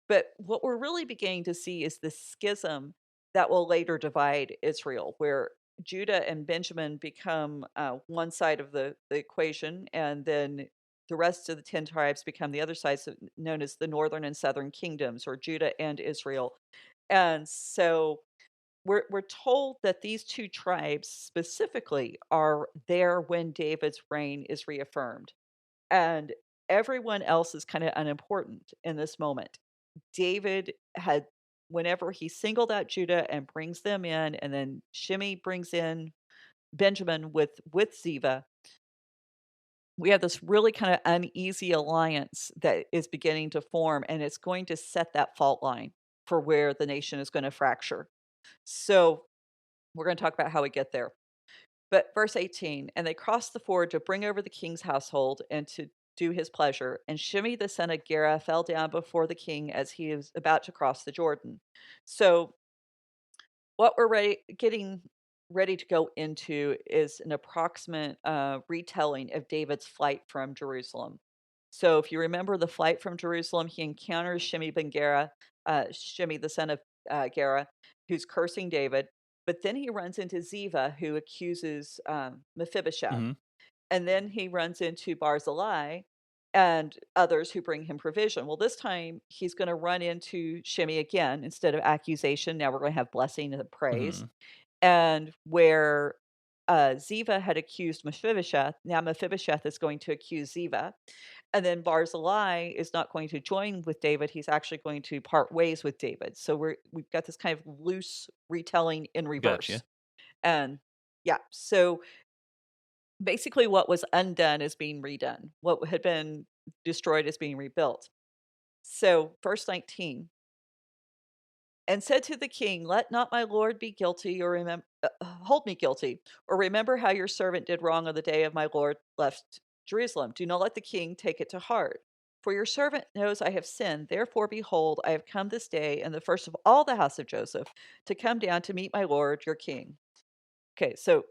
But what we're really beginning to see is this schism that will later divide Israel, where Judah and Benjamin become one side of the equation, and then the rest of the 10 tribes become the other side, so known as the northern and southern kingdoms, or Judah and Israel. And so we're told that these two tribes specifically are there when David's reign is reaffirmed. And everyone else is kind of unimportant in this moment. David had, whenever he singled out Judah and brings them in, and then Shimei brings in Benjamin with Ziva, we have this really kind of uneasy alliance that is beginning to form, and it's going to set that fault line for where the nation is going to fracture. So we're going to talk about how we get there. But verse 18, and they crossed the ford to bring over the king's household and to do his pleasure. And Shimei the son of Gera fell down before the king as he was about to cross the Jordan. So what we're getting ready to go into is an approximate retelling of David's flight from Jerusalem. So if you remember the flight from Jerusalem, he encounters Shimei ben Gera, Shimei the son of Gera, who's cursing David. But then he runs into Ziva, who accuses Mephibosheth. Hmm. And then he runs into Barzillai and others who bring him provision. Well, this time he's going to run into Shimei again. Instead of accusation, now we're going to have blessing and praise. Hmm. And where Ziva had accused Mephibosheth, now Mephibosheth is going to accuse Ziva. And then Barzillai is not going to join with David. He's actually going to part ways with David. So we've got this kind of loose retelling in reverse. Gotcha. And yeah, so basically what was undone is being redone. What had been destroyed is being rebuilt. So verse 19, and said to the king, let not my lord be guilty, or hold me guilty, or remember how your servant did wrong on the day of my lord left Jerusalem. Do not let the king take it to heart. For your servant knows I have sinned. Therefore, behold, I have come this day, and the first of all the house of Joseph, to come down to meet my lord, your king. Okay, so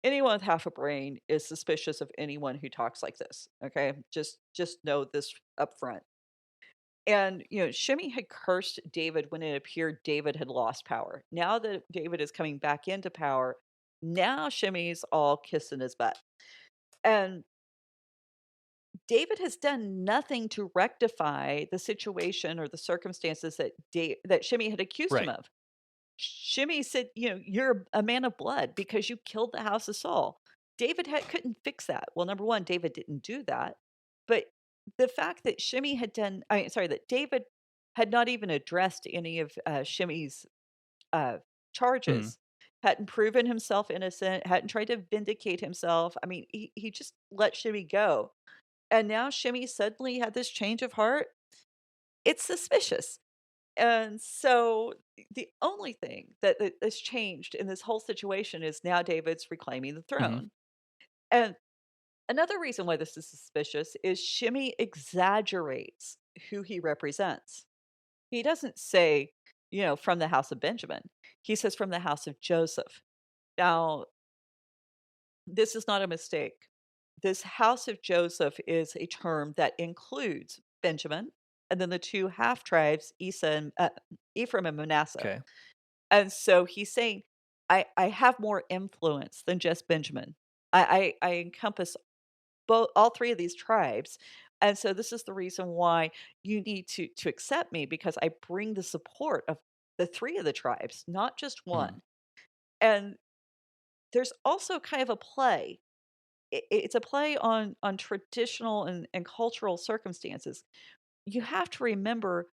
anyone with half a brain is suspicious of anyone who talks like this. Okay, just know this up front. And Shimei had cursed David when it appeared David had lost power. Now that David is coming back into power, now Shimei's all kissing his butt. And David has done nothing to rectify the situation or the circumstances that Shimei had accused him Right. of. Shimei said, "You're a man of blood because you killed the house of Saul." David couldn't fix that. Well, number one, David didn't do that, but the fact that that David had not even addressed any of Shimei's uh, Hmm. charges, hadn't proven himself innocent, hadn't tried to vindicate himself. I mean, he just let Shimei go, and now Shimei suddenly had this change of heart. It's suspicious. And so the only thing that has changed in this whole situation is now David's reclaiming the Hmm. throne. And another reason why this is suspicious is Shimei exaggerates who he represents. He doesn't say, from the house of Benjamin. He says from the house of Joseph. Now, this is not a mistake. This house of Joseph is a term that includes Benjamin and then the two half tribes, Ephraim and Manasseh. Okay. And so he's saying, I have more influence than just Benjamin. I encompass both all three of these tribes. And so this is the reason why you need to accept me, because I bring the support of the three of the tribes, not just Hmm. one. And there's also kind of a play. It's a play on traditional and cultural circumstances. You have to remember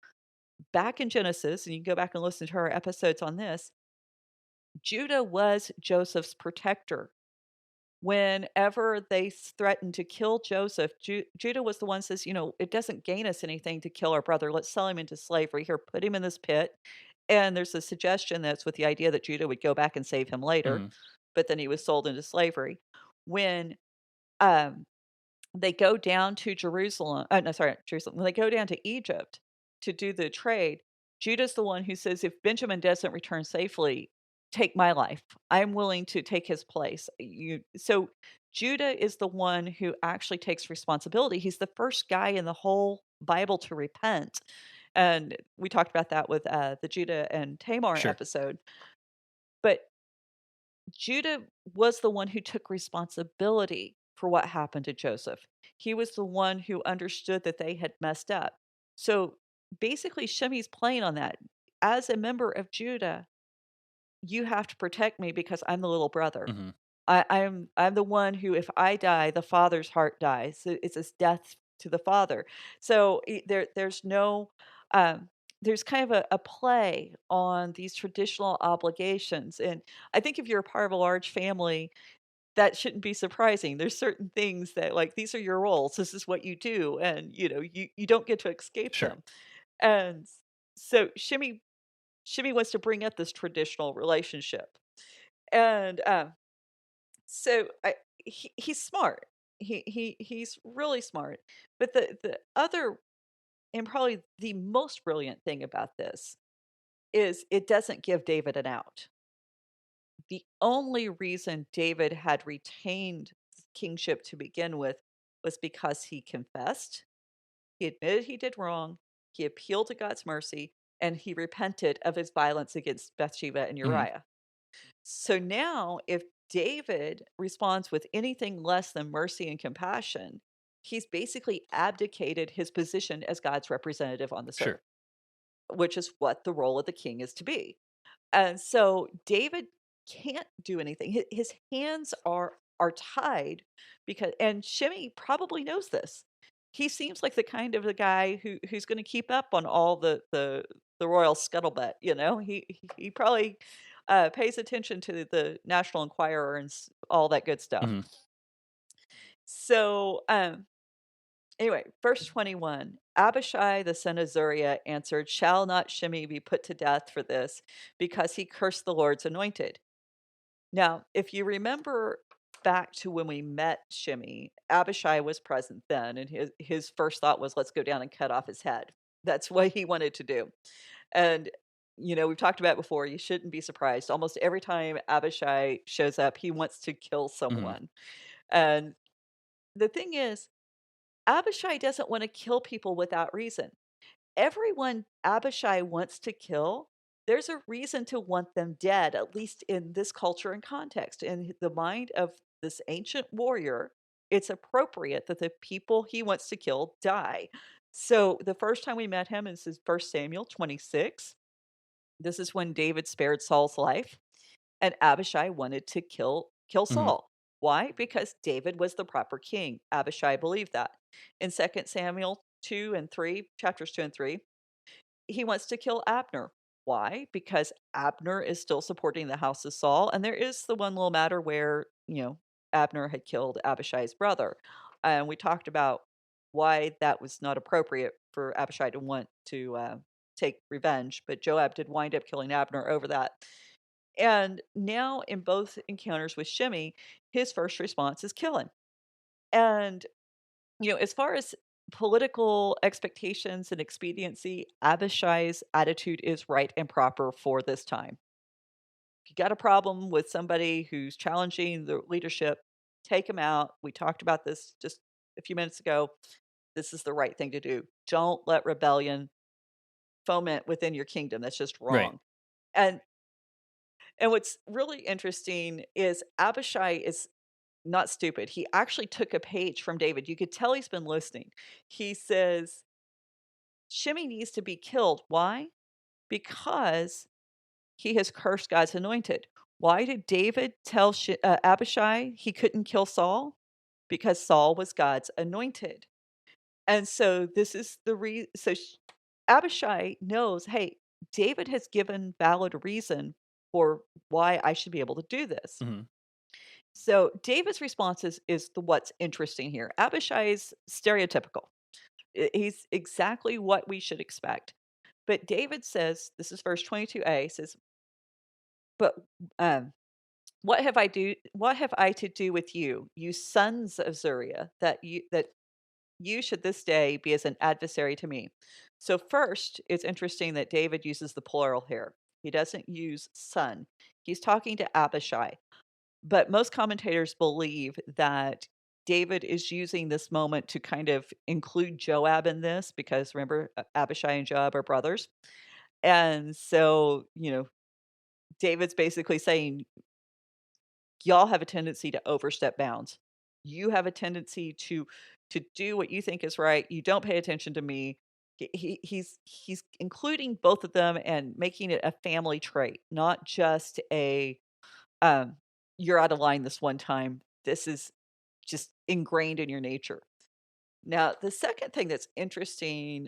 back in Genesis, and you can go back and listen to our episodes on this, Judah was Joseph's protector. Whenever they threatened to kill Joseph, Judah was the one who says, it doesn't gain us anything to kill our brother. Let's sell him into slavery. Here, put him in this pit. And there's a suggestion that's with the idea that Judah would go back and save him later, Hmm. but then he was sold into slavery. When um, they go down to Jerusalem, no, sorry, Jerusalem. When they go down to Egypt to do the trade, Judah's the one who says, if Benjamin doesn't return safely, take my life. I'm willing to take his place. So Judah is the one who actually takes responsibility. He's the first guy in the whole Bible to repent. And we talked about that with the Judah and Tamar Sure. episode. But Judah was the one who took responsibility for what happened to Joseph. He was the one who understood that they had messed up. So basically, Shimei's playing on that. As a member of Judah, you have to protect me because I'm the little brother. Hmm. I'm the one who, if I die, the father's heart dies. It's this death to the father. So there's no there's kind of a play on these traditional obligations. And I think if you're a part of a large family, that shouldn't be surprising. There's certain things that, like, these are your roles. This is what you do, and you don't get to escape Sure. them. And so Shimei wants to bring up this traditional relationship. And he's smart. He's really smart. But the other, and probably the most brilliant thing about this, is it doesn't give David an out. The only reason David had retained kingship to begin with was because he confessed, he admitted he did wrong, he appealed to God's mercy, and he repented of his violence against Bathsheba and Hmm. Uriah. So now, if David responds with anything less than mercy and compassion, he's basically abdicated his position as God's representative on this earth, Sure. which is what the role of the king is to be. And so David can't do anything. His hands are tied because, and Shimei probably knows this. He seems like the kind of the guy who's going to keep up on all the royal scuttlebutt. He probably pays attention to the National Enquirer and all that good stuff. Hmm. So anyway, verse 21, Abishai the son of Zeruiah answered, "Shall not Shimei be put to death for this, because he cursed the Lord's anointed?" Now, if you remember back to when we met Shimei, Abishai was present then, and his first thought was, let's go down and cut off his head. That's what he wanted to do. And we've talked about it before, you shouldn't be surprised. Almost every time Abishai shows up, he wants to kill Hmm. someone. And the thing is, Abishai doesn't want to kill people without reason. Everyone Abishai wants to kill, there's a reason to want them dead, at least in this culture and context. In the mind of this ancient warrior, it's appropriate that the people he wants to kill die. So the first time we met him, this is 1 Samuel 26. This is when David spared Saul's life, and Abishai wanted to kill Hmm. Saul. Why? Because David was the proper king. Abishai believed that. In 2 Samuel 2 and 3, chapters 2 and 3, he wants to kill Abner. Why? Because Abner is still supporting the house of Saul, and there is the one little matter where, Abner had killed Abishai's brother. And we talked about why that was not appropriate for Abishai to want to take revenge, but Joab did wind up killing Abner over that. And now in both encounters with Shimei, his first response is kill him. And as far as political expectations and expediency, Abishai's attitude is right and proper for this time. If you got a problem with somebody who's challenging the leadership, take him out. We talked about this just a few minutes ago. This is the right thing to do. Don't let rebellion foment within your kingdom. That's just Right. wrong. And what's really interesting is Abishai is not stupid. He actually took a page from David. You could tell he's been listening. He says, Shimei needs to be killed. Why? Because he has cursed God's anointed. Why did David tell Abishai he couldn't kill Saul? Because Saul was God's anointed. And so this is the Abishai knows, hey, David has given valid reason for why I should be able to do this. Hmm. So David's response is the what's interesting here. Abishai's stereotypical. He's exactly what we should expect. But David says, this is verse 22a, says, "But um, what have I to do with you, you sons of Zeruiah, that you should this day be as an adversary to me?" So first, it's interesting that David uses the plural here. He doesn't use son. He's talking to Abishai. But most commentators believe that David is using this moment to kind of include Joab in this because remember, Abishai and Joab are brothers. And so, David's basically saying, y'all have a tendency to overstep bounds. you have a tendency to do what you think is right. You don't pay attention to me. He's including both of them and making it a family trait, not just a um, you're out of line this one time. This is just ingrained in your nature. Now, the second thing that's interesting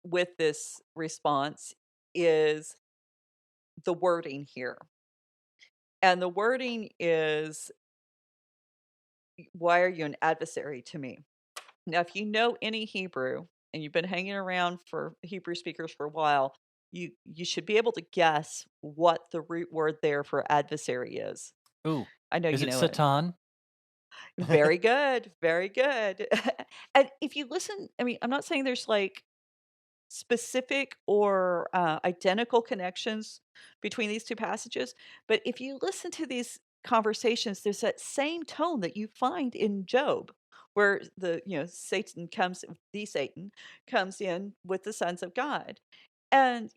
with this response is the wording here. And the wording is, why are you an adversary to me? Now, if you know any Hebrew and you've been hanging around for Hebrew speakers for a while, you should be able to guess what the root word there for adversary is. Ooh, I know is you it know it. Satan? Very good, very good. And if you listen, I mean, I'm not saying there's like specific or identical connections between these two passages, but if you listen to these conversations, there's that same tone that you find in Job, where the Satan comes in with the sons of God. And,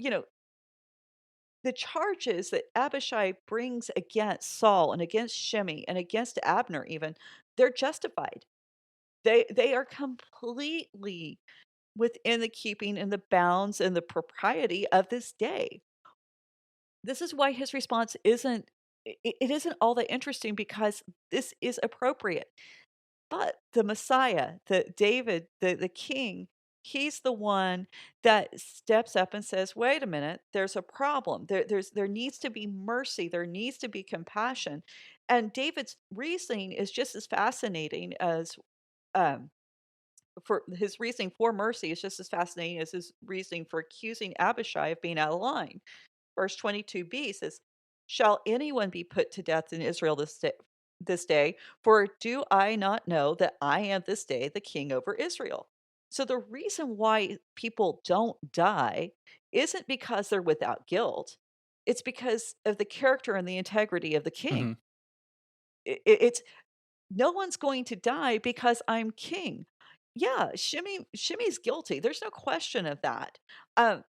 the charges that Abishai brings against Saul and against Shimei and against Abner even, they're justified. They are completely within the keeping and the bounds and the propriety of this day. This is why his response it isn't all that interesting because this is appropriate. But the Messiah, the David, the king, he's the one that steps up and says, "Wait a minute, there's a problem. There needs to be mercy. There needs to be compassion." And David's reasoning is just as fascinating as um, for his reasoning for mercy is just as fascinating as his reasoning for accusing Abishai of being out of line. Verse 22b says, "Shall anyone be put to death in Israel this day? For do I not know that I am this day the king over Israel?" So the reason why people don't die isn't because they're without guilt. It's because of the character and the integrity of the king. Hmm. It's no one's going to die because I'm king. Yeah, Shimei's guilty. There's no question of that. Um,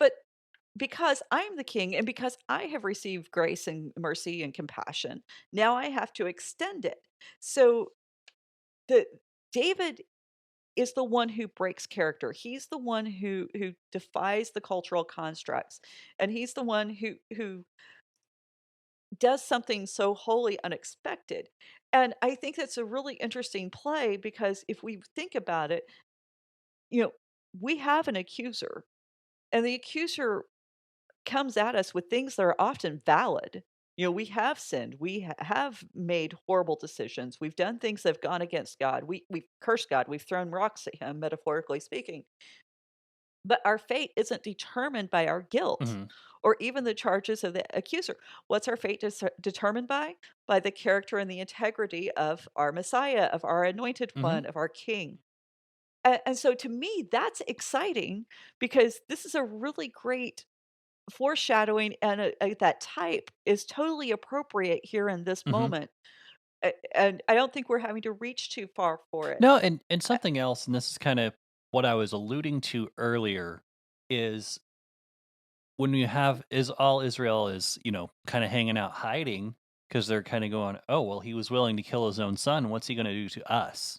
but because I'm the king and because I have received grace and mercy and compassion, now I have to extend it. So the David is the one who breaks character. He's the one who defies the cultural constructs, and he's the one who does something so wholly unexpected. And I think that's a really interesting play because if we think about it, you know, we have an accuser, and the accuser comes at us with things that are often valid. We have sinned. We have made horrible decisions. We've done things that have gone against God. We've cursed God. We've thrown rocks at him, metaphorically speaking. But our fate isn't determined by our guilt Hmm. or even the charges of the accuser. What's our fate determined by? By the character and the integrity of our Messiah, of our anointed Hmm. one, of our King. And so to me, that's exciting because this is a really great foreshadowing, and that type is totally appropriate here in this Hmm. moment. And I don't think we're having to reach too far for it. No, and Uh, something else, and this is kind of what I was alluding to earlier, is when you have is all Israel is, kind of hanging out hiding because they're kind of going, oh, well, he was willing to kill his own son. What's he going to do to us?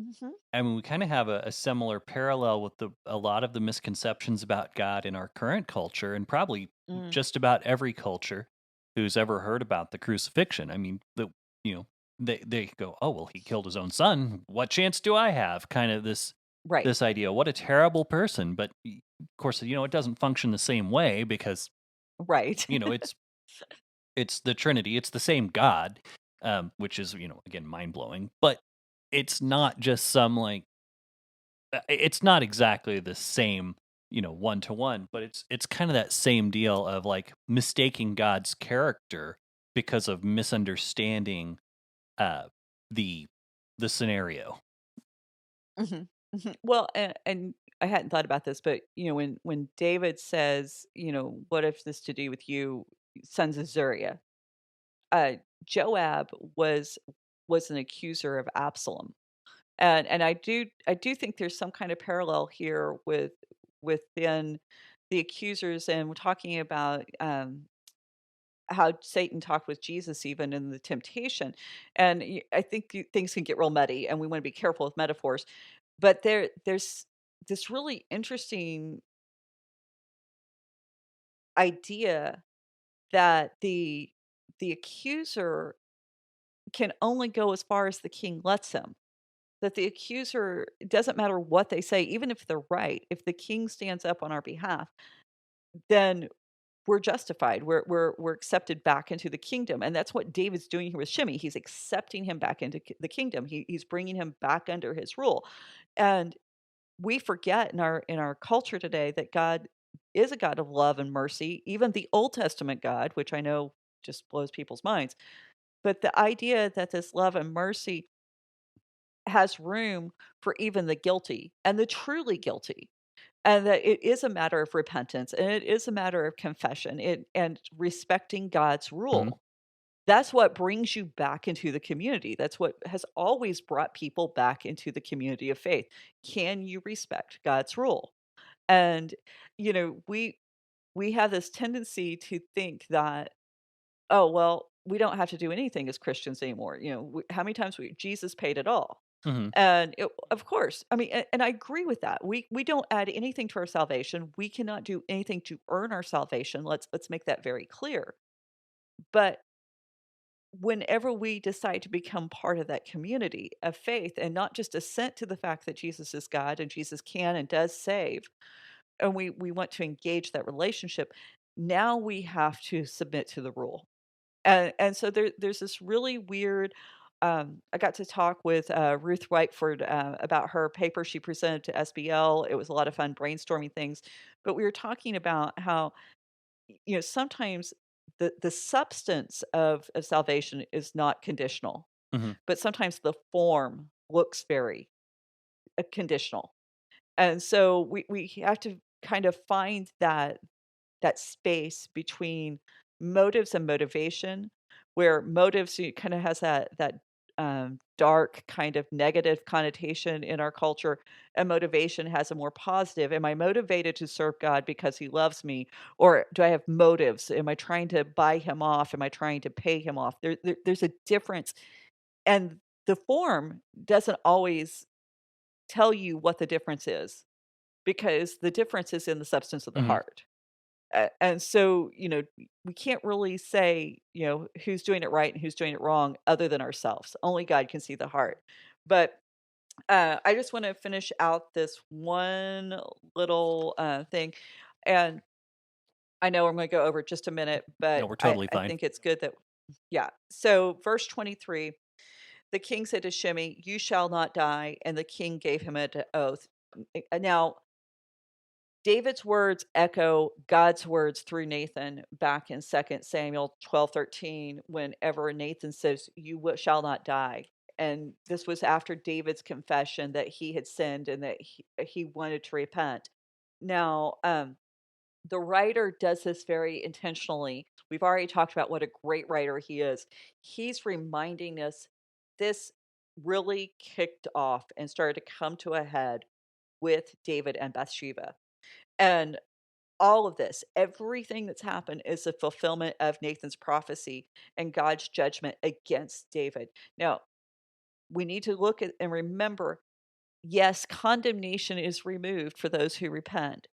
mhm, I mean, we kind of have a similar parallel with a lot of the misconceptions about God in our current culture, and probably mm, just about every culture who's ever heard about the crucifixion. I mean, you know they go, oh well, he killed his own son. What chance do I have? Kind of right, this idea. What a terrible person. But of course, it doesn't function the same way because right. you know it's it's the Trinity. It's the same God, which is again mind blowing. But it's not just some like it's not exactly the same, one to one, but it's kind of that same deal of like mistaking God's character because of misunderstanding uh the the scenario. Mhm, mhm. Well, and I hadn't thought about this, but when David says, "What if this to do with you, sons of Zeruiah?" Uh, Joab was an accuser of Absalom. And I do think there's some kind of parallel here within the accusers, and we're talking about how Satan talked with Jesus even in the temptation. And I think things can get real muddy, and we want to be careful with metaphors. But there's this really interesting idea that the accuser can only go as far as the king lets him. That the accuser, it doesn't matter what they say, even if they're right. If the king stands up on our behalf, then we're justified. We're accepted back into the kingdom, and that's what David's doing here with Shimei. He's accepting him back into the kingdom. He's bringing him back under his rule, and we forget in our culture today that God is a God of love and mercy. Even the Old Testament God, which I know just blows people's minds, but the idea that this love and mercy has room for even the guilty and the truly guilty. And that it is a matter of repentance, and it is a matter of confession, and respecting God's Mhm. rule. That's what brings you back into the community. That's what has always brought people back into the community of faith. Can you respect God's rule? And, we have this tendency to think that, oh, well, we don't have to do anything as Christians anymore. How many times Jesus paid it all. Mhm. And of course, I mean, and I agree with that. We don't add anything to our salvation. We cannot do anything to earn our salvation. Let's make that very clear. But whenever we decide to become part of that community of faith and not just assent to the fact that Jesus is God and Jesus can and does save, and we want to engage that relationship, now we have to submit to the rule. And so there's this really weird. I got to talk with Ruth Whiteford about her paper she presented to SBL. It was a lot of fun brainstorming things, but we were talking about how sometimes the substance of salvation is not conditional, Mhm. but sometimes the form looks very conditional, and so we have to kind of find that space between motives and motivation, where motives kind of has that dark kind of negative connotation in our culture, and motivation has a more positive. Am I motivated to serve God because He loves me, or do I have motives? Am I trying to buy Him off? Am I trying to pay Him off? There's a difference, and the form doesn't always tell you what the difference is because the difference is in the substance of the Mhm. heart. And so, we can't really say, who's doing it right and who's doing it wrong other than ourselves. Only God can see the heart. But I just want to finish out this one little thing. And I know I'm going to go over just a minute, No, but we're I, totally I fine. think it's good that, yeah. So, verse 23, the king said to Shimei, "You shall not die." And the king gave him an oath. Now, David's words echo God's words through Nathan back in 2 Samuel 12:13, whenever Nathan says, "You shall not die." And this was after David's confession that he had sinned and that he wanted to repent. Now, the writer does this very intentionally. We've already talked about what a great writer he is. He's reminding us this really kicked off and started to come to a head with David and Bathsheba. And all of this, everything that's happened is a fulfillment of Nathan's prophecy and God's judgment against David. Now, we need to look at and remember, yes, condemnation is removed for those who repent.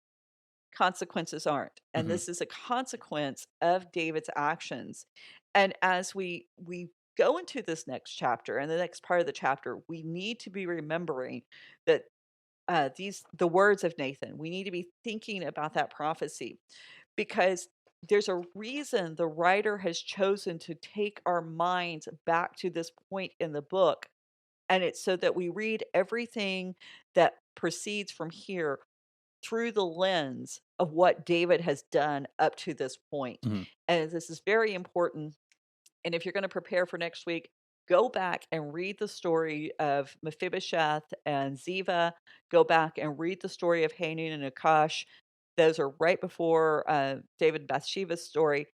Consequences aren't. And Mhm. this is a consequence of David's actions. And as we go into this next chapter and the next part of the chapter, we need to be remembering that the words of Nathan. We need to be thinking about that prophecy because there's a reason the writer has chosen to take our minds back to this point in the book. And it's so that we read everything that proceeds from here through the lens of what David has done up to this point. Mhm. And this is very important, and if you're gonna prepare for next week, go back and read the story of Mephibosheth and Ziva. Go back and read the story of Hanun and Akash. Those are right before David and Bathsheba's story.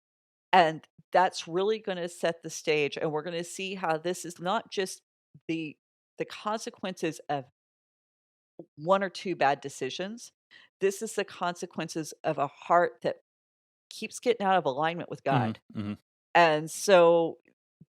And that's really gonna set the stage. And we're gonna see how this is not just the the consequences of one or two bad decisions. This is the consequences of a heart that keeps getting out of alignment with Mhm. God. Mhm. And so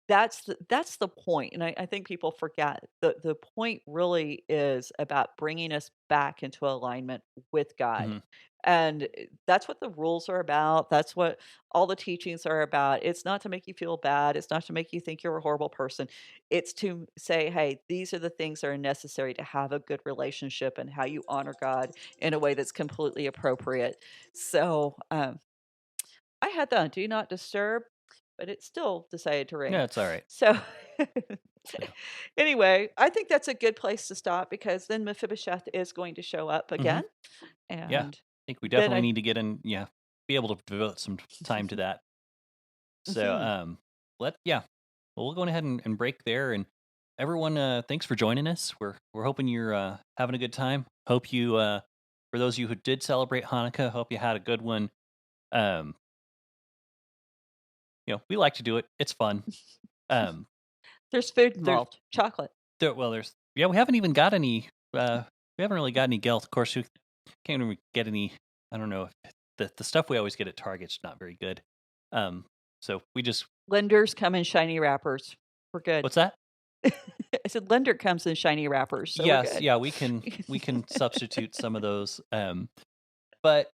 that's the point, and I think people forget the point really is about bringing us back into alignment with God, Hmm. and that's what the rules are about. That's what all the teachings are about. It's not to make you feel bad. It's not to make you think you're a horrible person. It's to say, hey, these are the things that are necessary to have a good relationship and how you honor God in a way that's completely appropriate. So I had the on do not disturb, but it still decided to ring. Yeah, it's all right. So So, anyway, I think that's a good place to stop because then Mephibosheth is going to show up hmm again. yeah, I And think we then definitely I, need to get in. Yeah, be able to devote some time to that. So, Mhm. yeah, well, we'll go ahead and break there. And everyone, thanks for joining us. We're hoping you're having a good time. Hope you, for those of you who did celebrate Hanukkah, hope you had a good one. Um, we like to do it. It's fun. Um, There's food there's involved, chocolate. there's yeah, we haven't even got any. We haven't really got any gelt. Of course, we can't even get any. I don't know. The stuff we always get at Target's not very good. Um, so we just Lenders come in shiny wrappers. We're good. what's that? I said lender comes in shiny wrappers, so we're Yes, good. yeah, we can substitute some of those. But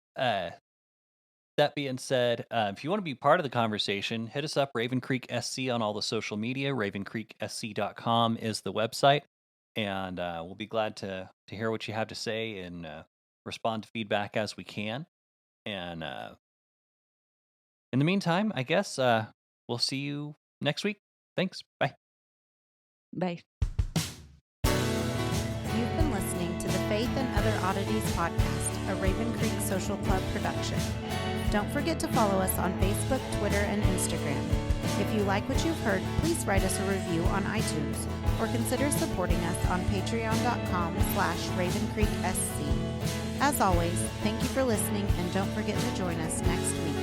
that being said, if you want to be part of the conversation, hit us up, Raven Creek SC, on all the social media. RavenCreekSC.com is the website, and we'll be glad to hear what you have to say and respond to feedback as we can. And in the meantime, I guess we'll see you next week. Thanks. Bye. Bye. You've been listening to the Faith and Other Oddities podcast, a Raven Creek Social Club production. Don't forget to follow us on Facebook, Twitter, and Instagram. If you like what you've heard, please write us a review on iTunes or consider supporting us on patreon.com/RavenCreekSC. As always, thank you for listening and don't forget to join us next week.